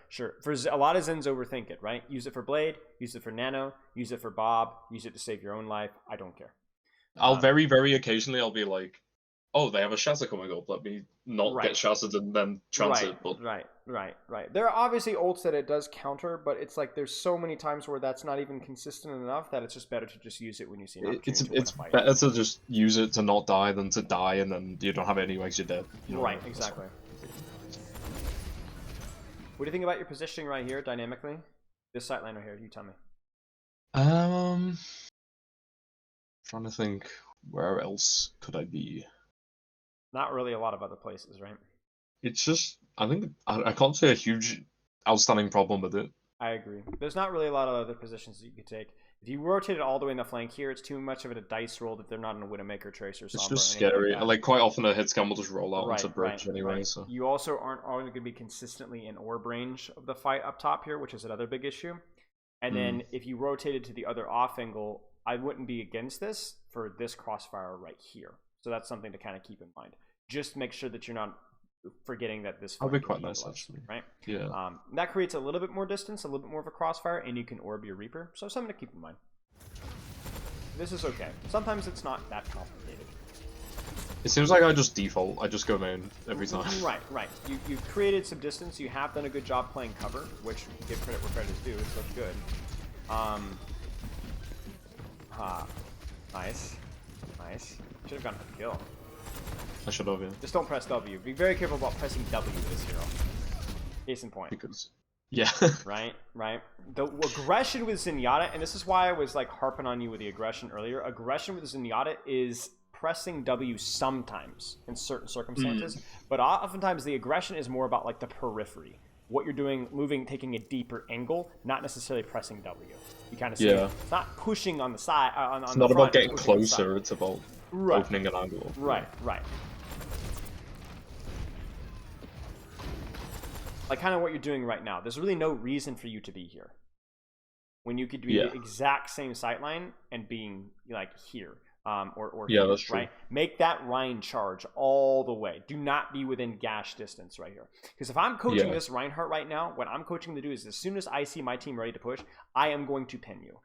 Sure. For a lot of Zens overthink it, right? Use it for Blade, use it for Nano, use it for Bob, use it to save your own life. I don't care. I'll very, very occasionally I'll be like, oh, they have a shatter coming up. Let me not get shattered and then transit. Right. There are obviously ults that it does counter, but it's like there's so many times where that's not even consistent enough that it's just better to just use it when you see an opportunity. It's better to just use it to not die than to die and then you don't have it anyway because you're dead. You know right, exactly. What do you think about your positioning right here, dynamically? This sightline right here, you tell me. Trying to think, where else could I be? Not really a lot of other places, right? It's just, I think, I can't say a huge outstanding problem with it. I agree. There's not really a lot of other positions that you could take. If you rotate it all the way in the flank here, it's too much of a dice roll that they're not in a Widowmaker, Tracer, Sombra. It's just scary. Like quite often a hit scan will just roll out onto bridge anyway. Right. So you also aren't going to be consistently in orb range of the fight up top here, which is another big issue. And then if you rotated to the other off angle, I wouldn't be against this for this crossfire right here. So that's something to kind of keep in mind. Just make sure that you're not forgetting that this would be quite nice, actually. Right? Yeah. That creates a little bit more distance, a little bit more of a crossfire, and you can orb your Reaper. So something to keep in mind. This is okay. Sometimes it's not that complicated. It seems like I just default. I just go main every time. Right. You've created some distance. You have done a good job playing cover, which give credit where credit is due. It's looked good. Nice. Should have gone for the kill. I should have, yeah. Just don't press W. Be very careful about pressing W with this hero. Case in point. Because, yeah. Right. The aggression with Zenyatta, and this is why I was like harping on you with the aggression earlier. Aggression with Zenyatta is pressing W sometimes in certain circumstances, but oftentimes the aggression is more about like the periphery. What you're doing, moving, taking a deeper angle, not necessarily pressing W. You kind of see it. It's not pushing on the side. It's not about getting closer, it's about opening an angle. Right. Like kind of what you're doing right now. There's really no reason for you to be here. When you could be the exact same sightline and being like here. Or here, that's true. Right? Make that Rhine charge all the way. Do not be within gash distance right here. Because if I'm coaching this Reinhardt right now, what I'm coaching to do is as soon as I see my team ready to push, I am going to pin you.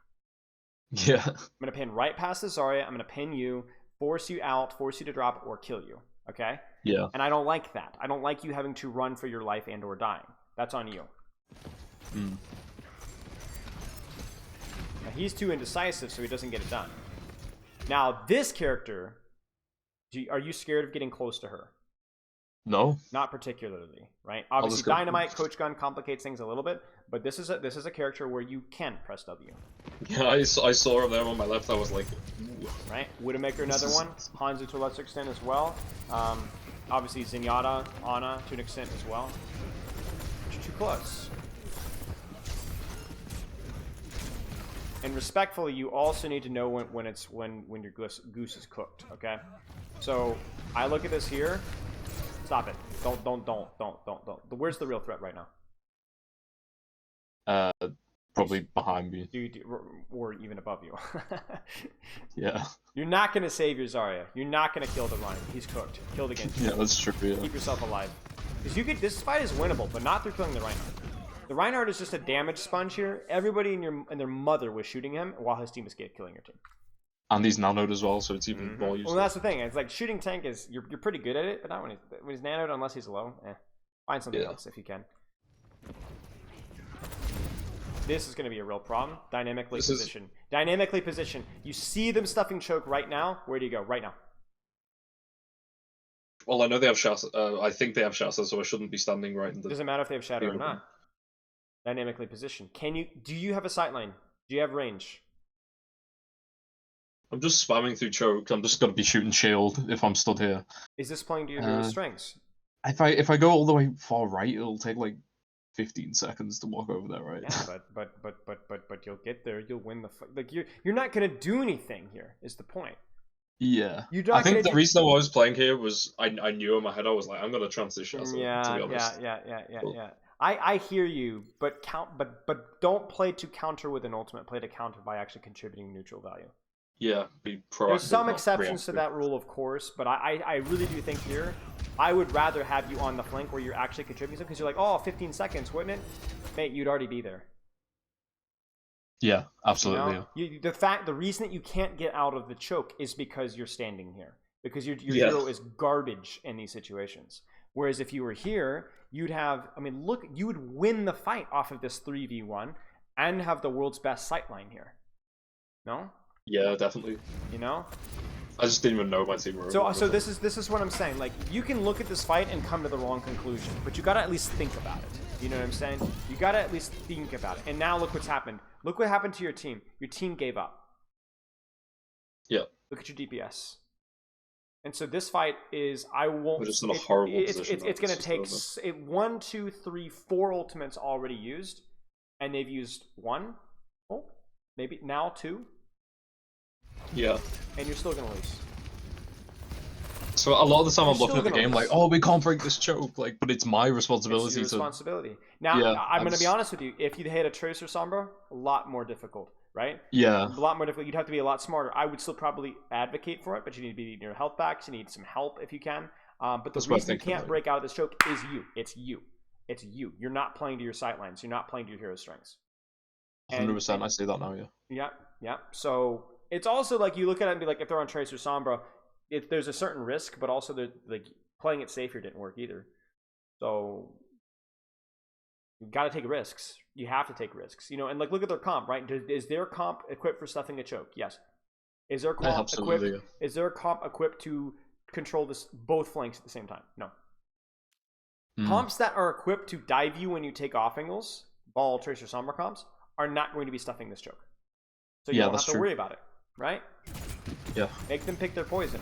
Yeah. I'm going to pin right past the Zarya. I'm going to pin you, force you out, force you to drop, or kill you. Okay? Yeah. And I don't like that. I don't like you having to run for your life and or dying. That's on you. Now, he's too indecisive, so he doesn't get it done. Now, this character Are you scared of getting close to her? No. Not particularly, right? Obviously, go. Dynamite, Coach Gun complicates things a little bit, but this is a character where you can press W. Yeah, I saw her there on my left. I was like, ooh. Right? Widowmaker, another one. Hanzo to a lesser extent as well. Obviously, Zenyatta, Ana to an extent as well. It's too close. And respectfully, you also need to know when your goose is cooked. Okay, so I look at this here. Stop it! Don't. Where's the real threat right now? Probably behind me. Or even above you. Yeah. You're not gonna save your Zarya. You're not gonna kill the Rein. He's cooked. Killed again. Yeah, that's true. Yeah. Keep yourself alive. Because you could. This fight is winnable, but not through killing the Reinhardt. The Reinhardt is just a damage sponge here. Everybody and their mother was shooting him while his team was killing your team. And he's nanoed as well, so it's even more useful. Well, that's the thing. It's like shooting tank is you're pretty good at it, but not when he's nanoed unless he's low. Find something else if you can. This is going to be a real problem. Dynamically position. Dynamically position. You see them stuffing choke right now. Where do you go? Right now. Well, I know they have Shasta. I think they have Shasta, so I shouldn't be standing right in the... Doesn't matter if they have Shadow or not. Dynamically positioned. Do you have a sightline? Do you have range? I'm just spamming through choke. I'm just gonna be shooting shield if I'm stood here. Is this playing to your hero's strengths? If I go all the way far right, it'll take like 15 seconds to walk over there, right? Yeah, but you'll get there. You'll win the fight. Like you're not gonna do anything here. Is the point? Yeah. I think the reason I was playing here was I knew in my head I was like I'm gonna transition. Yeah. I hear you, but don't play to counter with an ultimate. Play to counter by actually contributing neutral value. Yeah, be proactive. There's some exceptions to that rule, of course, but I really do think here, I would rather have you on the flank where you're actually contributing because you're like, oh, 15 seconds, wouldn't it? Mate, you'd already be there. Yeah, absolutely. You know? The reason that you can't get out of the choke is because you're standing here. Because your hero is garbage in these situations. Whereas if you were here, you'd have, you would win the fight off of this 3v1 and have the world's best sightline here. No? Yeah, definitely. You know? I just didn't even know my team were. So this is what I'm saying. Like, you can look at this fight and come to the wrong conclusion, but you gotta at least think about it. You know what I'm saying? You gotta at least think about it. And now look what's happened. Look what happened to your team. Your team gave up. Yeah. Look at your DPS. And so this fight is, We're just in a horrible position. It's going to take 1, 2, 3, 4 ultimates already used, and they've used 1, maybe now 2. Yeah. And you're still going to lose. So a lot of the time I'm looking at the game like, oh, we can't break this choke, like, but it's my responsibility. It's your responsibility. Now, I'm going to be honest with you. If you hit a Tracer Sombra, a lot more difficult. Right? Yeah. A lot more difficult. You'd have to be a lot smarter. I would still probably advocate for it, but you need to be your health back. So you need some help if you can. But the reason you can't break out of this choke is you. It's you. It's you. You're not playing to your sightlines. You're not playing to your hero strengths. 100%. I see that now, yeah. Yeah. So it's also like you look at it and be like, if they're on Tracer Sombra, there's a certain risk, but also like playing it safe here didn't work either. So you got to take risks. You have to take risks, you know. And like, look at their comp, right? Is their comp equipped for stuffing a choke? Yes. Is their comp equipped? Yeah. Is their comp equipped to control both flanks at the same time? No. Comps that are equipped to dive you when you take off angles, Ball, Tracer, Sombra comps, are not going to be stuffing this choke. So you don't have to worry about it, right? Yeah. Make them pick their poison.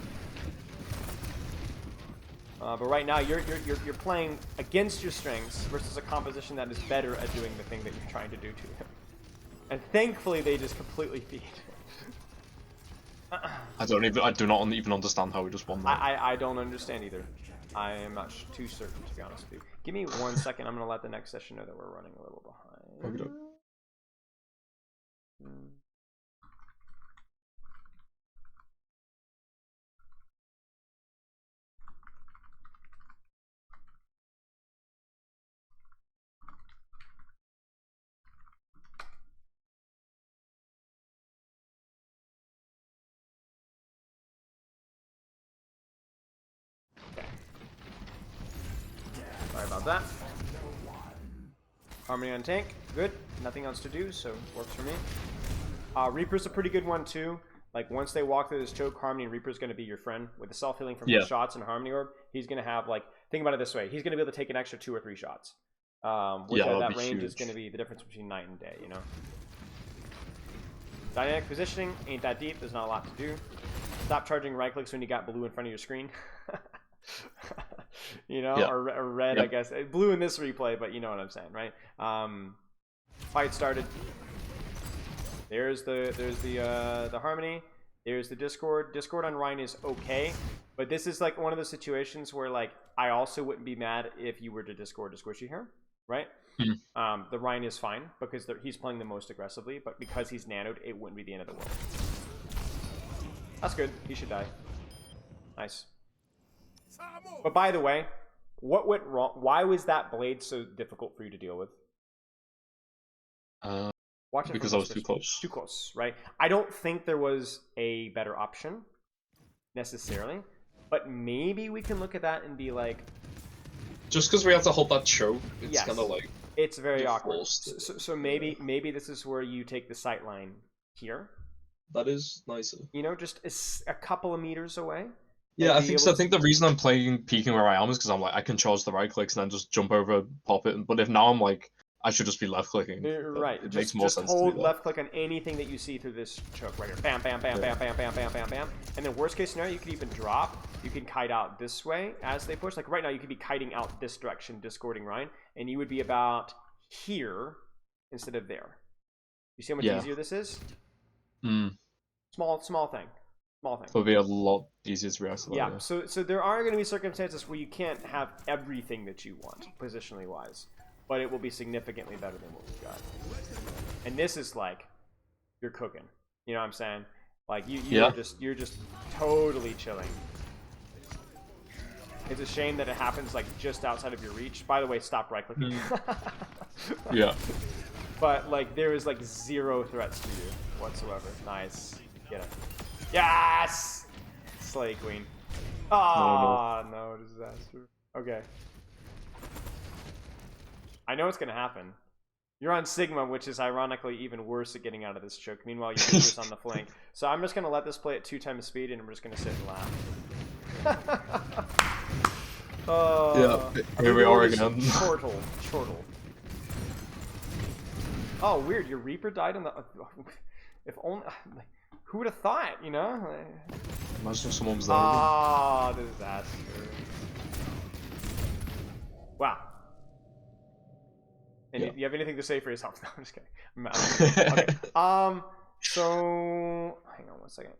But right now, you're playing against your strengths versus a composition that is better at doing the thing that you're trying to do to them. And thankfully, they just completely feed. I do not even understand how we just won that. I don't understand either. I am not too certain, to be honest with you. Give me 1 second. I'm gonna let the next session know that we're running a little behind. Okay. Sorry about that. Harmony on tank, good. Nothing else to do, so works for me. Reaper's a pretty good one too. Like once they walk through this choke, Harmony and Reaper is going to be your friend with the self healing from Yeah. his shots and Harmony Orb. He's going to have like, think about it this way: he's going to be able to take an extra 2 or 3 shots. Which Yeah, that that'd be range is huge. going to be the difference between night and day. You know. Dynamic positioning ain't that deep. There's not a lot to do. Stop charging right clicks when you got blue in front of your screen. You know, Yeah. or red, Yep. I guess. Blue in this replay, but you know what I'm saying, right? Fight started. There's the Harmony. There's the Discord. Discord on Ryan is okay, but this is like one of those situations where like I also wouldn't be mad if you were to Discord to Squishy here, right? The Ryan is fine because he's playing the most aggressively, but because he's nanoed, it wouldn't be the end of the world. That's good. He should die. Nice. But by the way, what went wrong? Why was that blade so difficult for you to deal with? Watch it Because I was too close. Too close, right? I don't think there was a better option necessarily, but maybe we can look at that and be like, just because we have to hold that choke, it's yes, kind of like it's very awkward. forced. So maybe this is where you take the sight line here. That is nicer. You know, just a couple of meters away. Yeah, I think so. I think the reason I'm playing peeking where I am is because I'm like I can charge the right clicks and then just jump over, pop it. But if now I'm like I should just be left clicking. Right. It just, makes more just sense. hold to do left click on anything that you see through this choke right here. Bam, bam, bam, bam, bam, bam, bam, bam, bam. And then worst case scenario, you could even drop. You can kite out this way as they push. Like right now, you could be kiting out this direction, discording Ryan, and you would be about here instead of there. You see how much easier this is? Small thing. Small thing. It would be a lot easier to react to that. Yeah. So there are going to be circumstances where you can't have everything that you want, positionally wise. But it will be significantly better than what we've got. And this is like, you're cooking. You know what I'm saying? Like you're just totally chilling. It's a shame that it happens like just outside of your reach. By the way, stop right clicking. Yeah. But like there is like 0 threats to you whatsoever. Nice. Get it. Yes! Slay Queen. Ah, no disaster. Okay. I know it's going to happen. You're on Sigma, which is ironically even worse at getting out of this choke. Meanwhile, your Reaper's on the flank. So I'm just going to let this play at 2 times speed, and I'm just going to sit and laugh. Yeah, here we are again. Chortle. Oh, weird. Your Reaper died on the... If only... Who would have thought, you know? Imagine if someone was there. Ah, disaster. Wow. And you have anything to say for yourself? No, I'm just kidding. Okay. So hang on one second.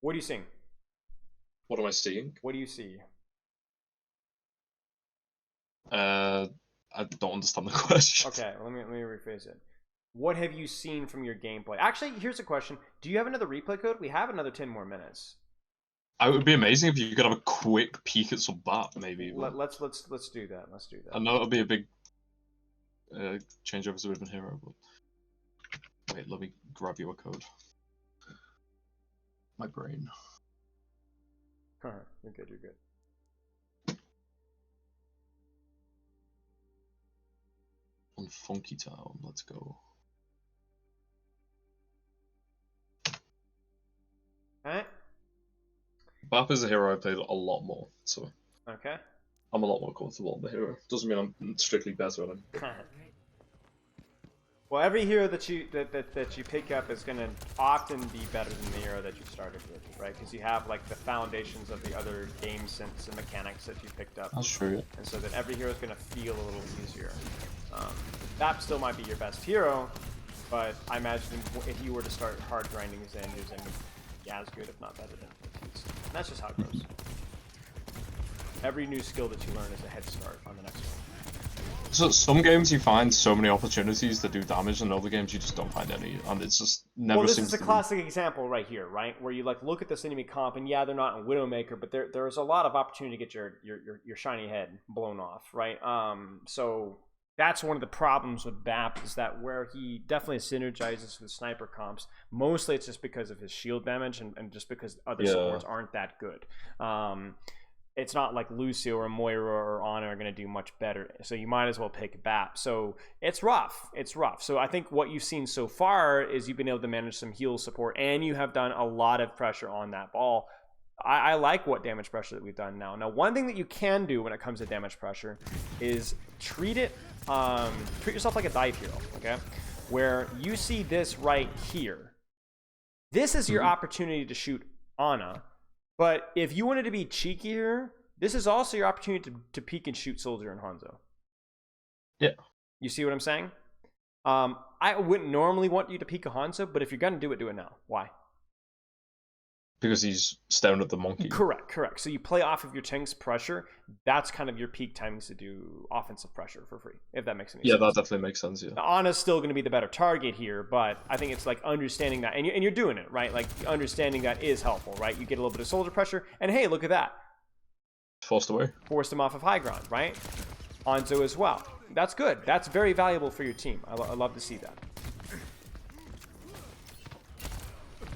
What are you seeing? What am I seeing? What do you see? I don't understand the question. Okay, let me rephrase it. What have you seen from your gameplay? Actually, here's a question. Do you have another replay code? We have another 10 more minutes. It would be amazing if you could have a quick peek at some BAP, maybe. Let's do that. Let's do that. I know it'll be a big changeover to Ribbon Hero, but wait, let me grab you a code. My brain. Alright, you're good. You're good. On Funky Town, let's go. Alright. BAP is a hero I played a lot more, so Okay. I'm a lot more comfortable on the hero. Doesn't mean I'm strictly better at him. Well, every hero that you pick up is going to often be better than the hero that you started with, right? Because you have like the foundations of the other game sense and mechanics that you picked up. That's true. And so that every hero is going to feel a little easier. That still might be your best hero, but I imagine if you were to start hard grinding Zen, your Zen would be as good, if not better than Baptiste. And that's just how it goes. Every new skill that you learn is a head start on the next one. So some games you find so many opportunities to do damage, and other games you just don't find any, and it's just never. Well, this seems is a to classic example right here, right? Where you like look at this enemy comp, and yeah, they're not in Widowmaker, but there's a lot of opportunity to get your shiny head blown off, right? So that's one of the problems with BAP is that where he definitely synergizes with sniper comps, mostly it's just because of his shield damage and just because other supports aren't that good. it's not like Lucio or Moira or Ana are going to do much better. So you might as well pick Bap. So it's rough. It's rough. So I think what you've seen so far is you've been able to manage some heal support, and you have done a lot of pressure on that ball. I like what damage pressure that we've done now. Now, one thing that you can do when it comes to damage pressure is treat yourself like a dive hero, okay? Where you see this right here. This is your opportunity to shoot Ana. But if you wanted to be cheekier, this is also your opportunity to peek and shoot Soldier and Hanzo. Yeah. You see what I'm saying? I wouldn't normally want you to peek a Hanzo, but if you're going to do it now. Why? Because he's staring at the monkey. Correct. So you play off of your tank's pressure. That's kind of your peak timings to do offensive pressure for free, if that makes any sense. Yeah, that definitely makes sense, yeah. Ana's still going to be the better target here, but I think it's like understanding that. And you're doing it, right? Like understanding that is helpful, right? You get a little bit of soldier pressure, and hey, look at that. Forced away. Forced him off of high ground, right? Hanzo as well. That's good. That's very valuable for your team. I love to see that.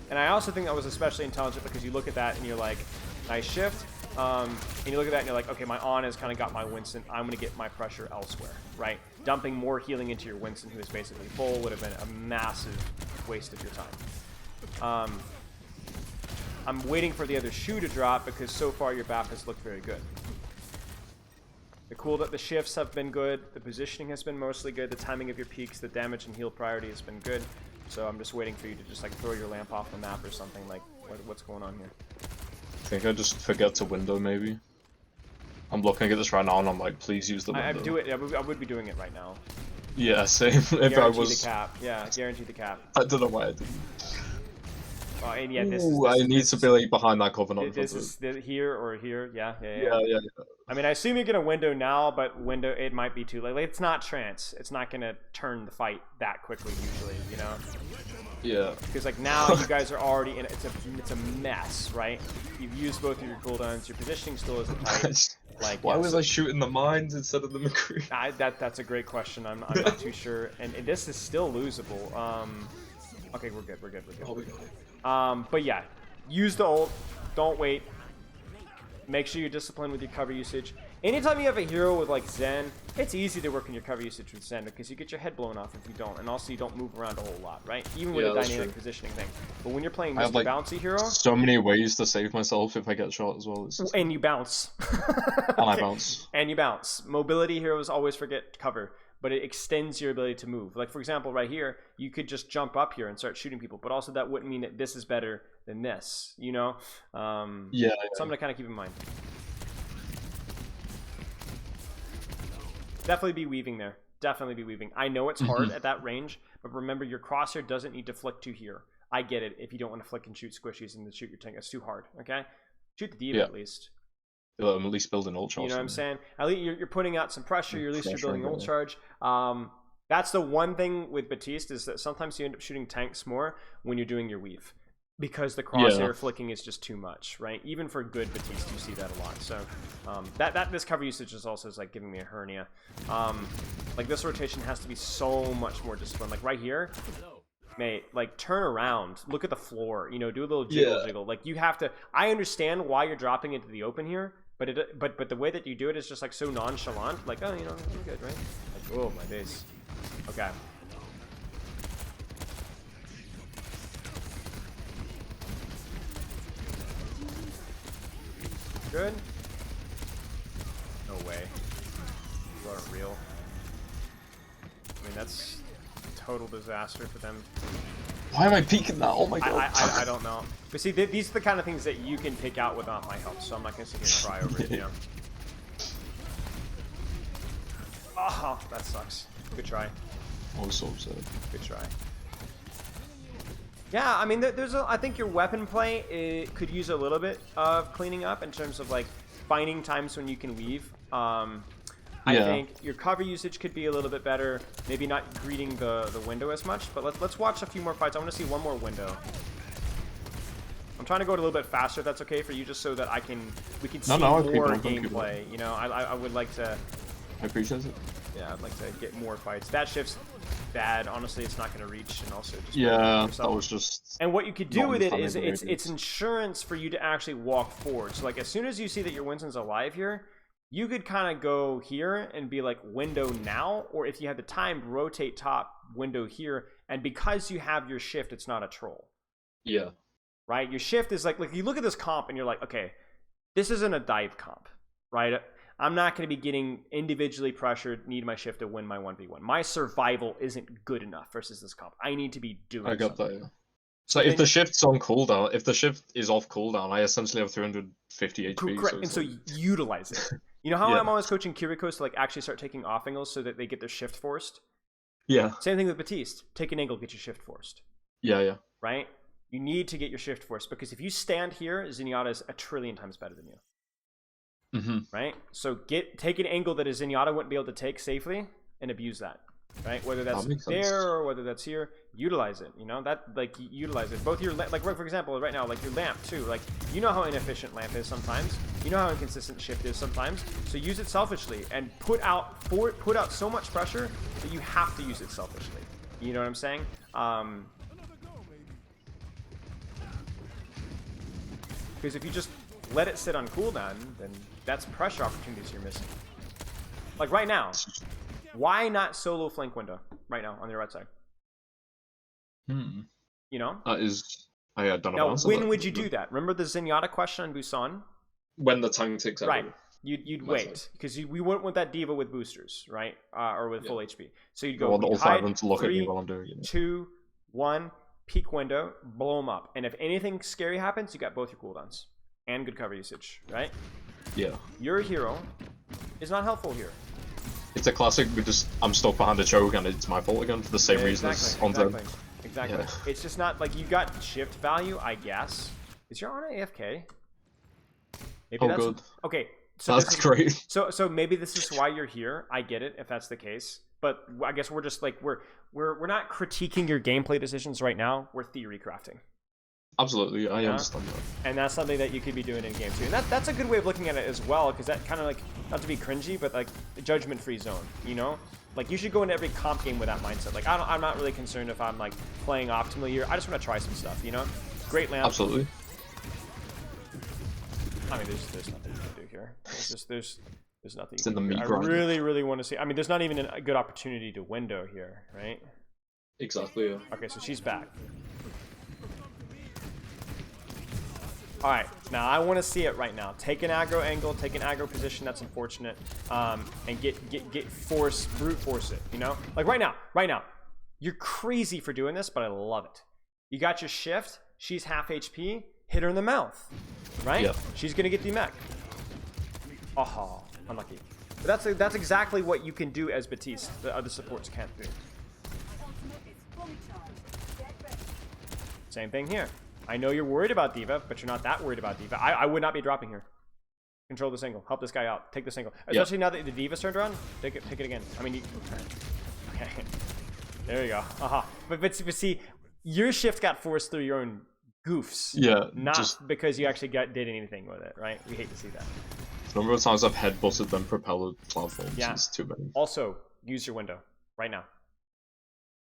And I also think that was especially intelligent because you look at that and you're like, nice shift. And you look at that and you're like, okay, my Ana's kind of got my Winston. I'm going to get my pressure elsewhere, right? Dumping more healing into your Winston, who is basically full, would have been a massive waste of your time. I'm waiting for the other shoe to drop because so far your BAP has looked very good. The shifts have been good. The positioning has been mostly good. The timing of your peaks, the damage and heal priority has been good. So I'm just waiting for you to just like throw your lamp off the map or something. Like, what's going on here? I think I just forget to window, maybe. I'm looking at this right now and I'm like, please use the window. I would be doing it right now. Yeah, same. If guarantee I was... the cap. Yeah, guarantee the cap. I don't know why I didn't. And yeah, this I need to be like behind that cover. This is here or here. Yeah. Yeah. I mean, I assume you're gonna window now, but it might be too late. Like, it's not trance. It's not gonna turn the fight that quickly usually, you know. Yeah. Because like now you guys are already in. It's a mess, right? You've used both of your cooldowns. Your positioning still isn't tight. Like, why was I shooting the mines instead of the McCree? That's a great question. I'm not too sure. And this is still losable. Okay, we're good. Oh, we got it. But yeah, use the ult. Don't wait. Make sure you're disciplined with your cover usage. Anytime you have a hero with like Zen, it's easy to work in your cover usage with Zen because you get your head blown off if you don't, and also you don't move around a whole lot, right? Even with a dynamic positioning thing. But when you're playing Mr. Like, Bouncy hero, so many ways to save myself if I get shot as well. And you bounce. And I bounce. And you bounce. Mobility heroes always forget cover, but it extends your ability to move. Like, for example, right here, you could just jump up here and start shooting people, but also that wouldn't mean that this is better than this, you know? Yeah. Something to kind of keep in mind. Definitely be weaving there. Definitely be weaving. I know it's hard at that range, but remember your crosshair doesn't need to flick to here. I get it if you don't want to flick and shoot squishies and then shoot your tank. It's too hard, okay? Shoot the diva at least. I'm at least building ult charge. You know what I'm saying? At least you're putting out some pressure. At least you're building ult charge. That's the one thing with Baptiste is that sometimes you end up shooting tanks more when you're doing your weave. Because the crosshair flicking is just too much, right? Even for good Baptiste, you see that a lot. So this cover usage is also like giving me a hernia. Like this rotation has to be so much more disciplined. Like right here, mate, like turn around, look at the floor, you know, do a little jiggle. Like you have to. I understand why you're dropping into the open here, but the way that you do it is just like so nonchalant. Like, oh, you know, I'm good, right? Like, oh my days. Okay. Good? No way. You aren't real. I mean, that's a total disaster for them. Why am I peeking that? Oh my god. I don't know. But see, these are the kind of things that you can pick out without my help, so I'm not going to sit here and cry over it, you know? Oh, that sucks. Good try. I was so upset. Good try. Yeah, I mean, I think your weapon play could use a little bit of cleaning up in terms of like finding times when you can weave. I think your cover usage could be a little bit better. Maybe not greeting the window as much, but let's watch a few more fights. I want to see one more window. I'm trying to go a little bit faster. If that's okay for you, just so that we can see more gameplay. You know, I would like to. I appreciate it. Yeah, I'd like to get more fights. That shifts bad. Honestly, it's not going to reach, and also just Yeah, that was just. And what you could do with it is it's it's insurance for you to actually walk forward. So like as soon as you see that your Winston's alive here, you could kind of go here and be like window now, or if you had the time, rotate top window here. And because you have your shift, it's not a troll. Yeah. Right? Your shift is like you look at this comp and you're like, okay, this isn't a dive comp, right? I'm not going to be getting individually pressured, need my shift to win my 1v1. My survival isn't good enough versus this comp. I need to be doing I got something. that, yeah. So if the shift's on cooldown, if the shift is off cooldown, I essentially have 350 HP. Correct, and so utilize it. You know how Yeah. I'm always coaching Kirikos to like actually start taking off angles so that they get their shift forced? Yeah. Same thing with Baptiste. Take an angle, get your shift forced. Yeah. Right? You need to get your shift forced because if you stand here, Zenyatta is a trillion times better than you. Mm-hmm. Right? So take an angle that a Zenyatta wouldn't be able to take safely and abuse that. Right? Whether that's there or whether that's here, utilize it. You know, that like utilize it. Both your like for example, right now, like your lamp too. Like you know how inefficient lamp is sometimes. You know how inconsistent shift is sometimes. So use it selfishly and put out so much pressure that you have to use it selfishly. You know what I'm saying? Because if you just let it sit on cooldown, then that's pressure opportunities you're missing. Like right now, why not solo flank window right now on your right side? You know? That is... I don't know. Now, when would you do that? Remember the Zenyatta question on Busan? When the tank takes out. Right. You'd wait. Because we wouldn't want that diva with boosters, right? Or with full HP. So you'd go, all five of them to look at me while I'm doing it. 2, 1, peak window, blow them up. And if anything scary happens, you got both your cooldowns. And good cover usage, right? Yeah. Your hero is not helpful here. It's a classic, I'm stuck behind a choke and it's my fault again for the same reason as on them. Exactly. Yeah. It's just not like you got shift value, I guess. Is your Ana AFK? Maybe that's good. Okay. So that's great. So maybe this is why you're here. I get it if that's the case. But I guess we're just like we're not critiquing your gameplay decisions right now. We're theory crafting. Absolutely, I understand that. And that's something that you could be doing in game too. And that's a good way of looking at it as well, because that kind of like, not to be cringy, but like a judgment-free zone, you know? Like you should go into every comp game with that mindset. Like I'm not really concerned if I'm like playing optimally here. I just want to try some stuff, you know? Great lamp. Absolutely. I mean, there's nothing you can do here. There's nothing. It's in the meat I really want to see. I mean, there's not even a good opportunity to window here, right? Exactly. Yeah. Okay, so she's back. All right, now I want to see it right now. Take an aggro angle, take an aggro position. That's unfortunate, and brute force it. You know, like right now, you're crazy for doing this, but I love it. You got your shift. She's half HP. Hit her in the mouth, right? Yep. She's gonna get the mech. Oh, unlucky. But that's exactly what you can do as Baptiste. The other supports can't do. Same thing here. I know you're worried about D.Va, but you're not that worried about D.Va. I would not be dropping here. Control this angle. Help this guy out. Take this angle. Especially now that the D.Va's turned around. Take it again. I mean, okay. There you go. But see, your shift got forced through your own goofs. Yeah. Not because you actually did anything with it, right? We hate to see that. The number of times I've headbutted them propeller platforms is too many. Also, use your window right now.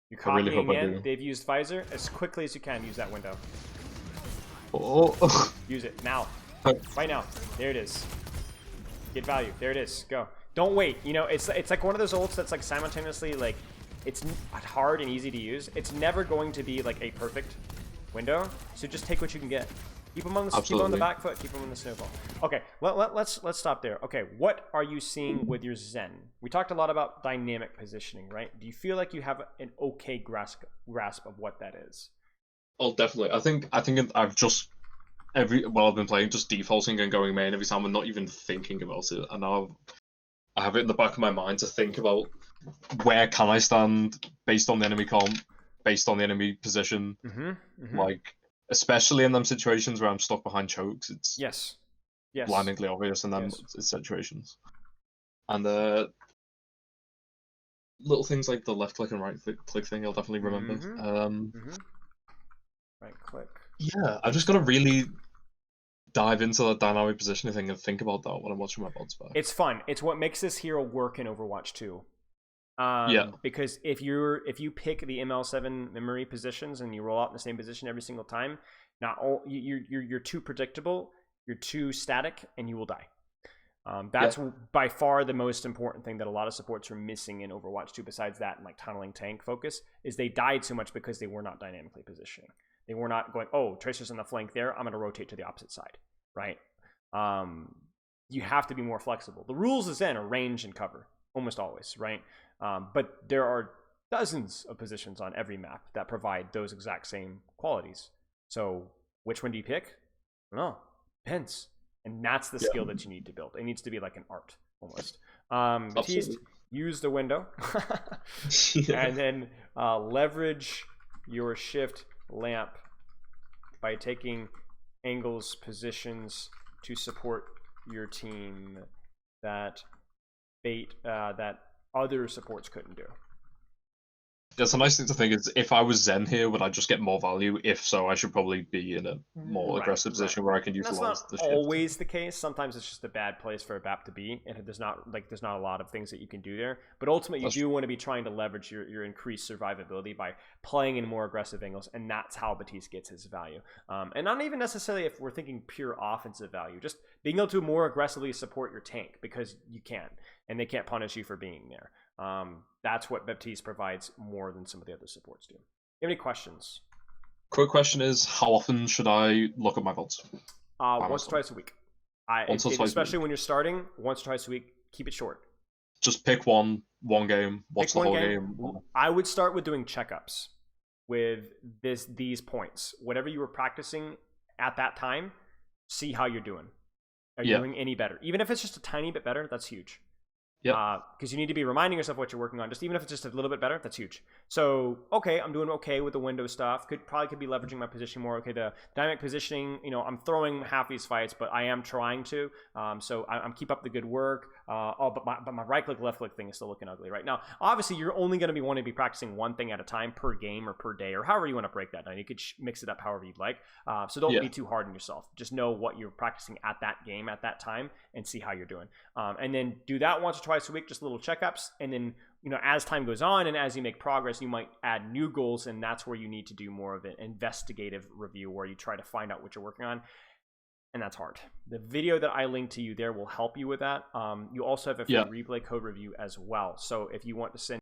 You're copying in. They've used Visor. As quickly as you can, use that window. Oh. Use it now. Right now. There it is. Get value. There it is. Go. Don't wait. You know, it's like one of those ults that's like simultaneously like it's hard and easy to use. It's never going to be like a perfect window. So just take what you can get. Keep them on the back foot. Keep them on the snowball. Okay, let's stop there. Okay, what are you seeing with your Zen? We talked a lot about dynamic positioning, right? Do you feel like you have an okay grasp of what that is? Oh, definitely. I think I've just I've been playing just defaulting and going main every time and not even thinking about it. And now I have it in the back of my mind to think about where can I stand based on the enemy comp, based on the enemy position. Like, especially in them situations where I'm stuck behind chokes, it's yes, blindingly obvious in them situations. And little things like the left click and right click thing, I'll definitely remember. Right click. Yeah, I've just got to really dive into that dynamic positioning thing and think about that when I'm watching my VODs back. It's fun. It's what makes this hero work in Overwatch 2. Yeah. Because if you pick the ML7 memory positions and you roll out in the same position every single time, not all you're too predictable, you're too static, and you will die. That's by far the most important thing that a lot of supports are missing in Overwatch 2, besides that and like tunneling tank focus, is they died so much because they were not dynamically positioning. They were not going, oh, Tracer's on the flank there, I'm going to rotate to the opposite side, right? You have to be more flexible. The rules of Zen are range and cover, almost always, right? But there are dozens of positions on every map that provide those exact same qualities. So which one do you pick? I don't know. Depends. And that's the skill that you need to build. It needs to be like an art, almost. Baptiste, use the window. And then leverage your shift lamp by taking angles, positions to support your team that that other supports couldn't do. That's a nice thing to think is, if I was Zen here, would I just get more value? If so, I should probably be in a more aggressive position where I can utilize the shift. That's not always the case. Sometimes it's just a bad place for a BAP to be, and there's not a lot of things that you can do there. But ultimately, you do want to be trying to leverage your increased survivability by playing in more aggressive angles, and that's how Baptiste gets his value. And not even necessarily if we're thinking pure offensive value, just being able to more aggressively support your tank because you can, and they can't punish you for being there. That's what Baptiste provides more than some of the other supports do. You have any questions? Quick question is, how often should I look at my VODs? Once or twice a week. Especially when you're starting, once or twice a week. Keep it short. Just pick one game. What's the whole game? I would start with doing checkups with these points. Whatever you were practicing at that time, see how you're doing. Are you doing any better? Even if it's just a tiny bit better, that's huge. Because you need to be reminding yourself what you're working on. Just even if it's just a little bit better, that's huge. So okay, I'm doing okay with the window stuff. Could be leveraging my position more. Okay, the dynamic positioning, I'm throwing half these fights, but I am trying to. So I'm keep up the good work. But my right click, left click thing is still looking ugly right now. Obviously, you're only going to be wanting to be practicing one thing at a time per game or per day or however you want to break that down. You could mix it up however you'd like. So don't be too hard on yourself. Just know what you're practicing at that game at that time and see how you're doing. And then do that once or twice a week, just little checkups. And then, as time goes on and as you make progress, you might add new goals. And that's where you need to do more of an investigative review where you try to find out what you're working on. And that's hard. The video that I linked to you there will help you with that. You also have a free replay code review as well. So if you want to send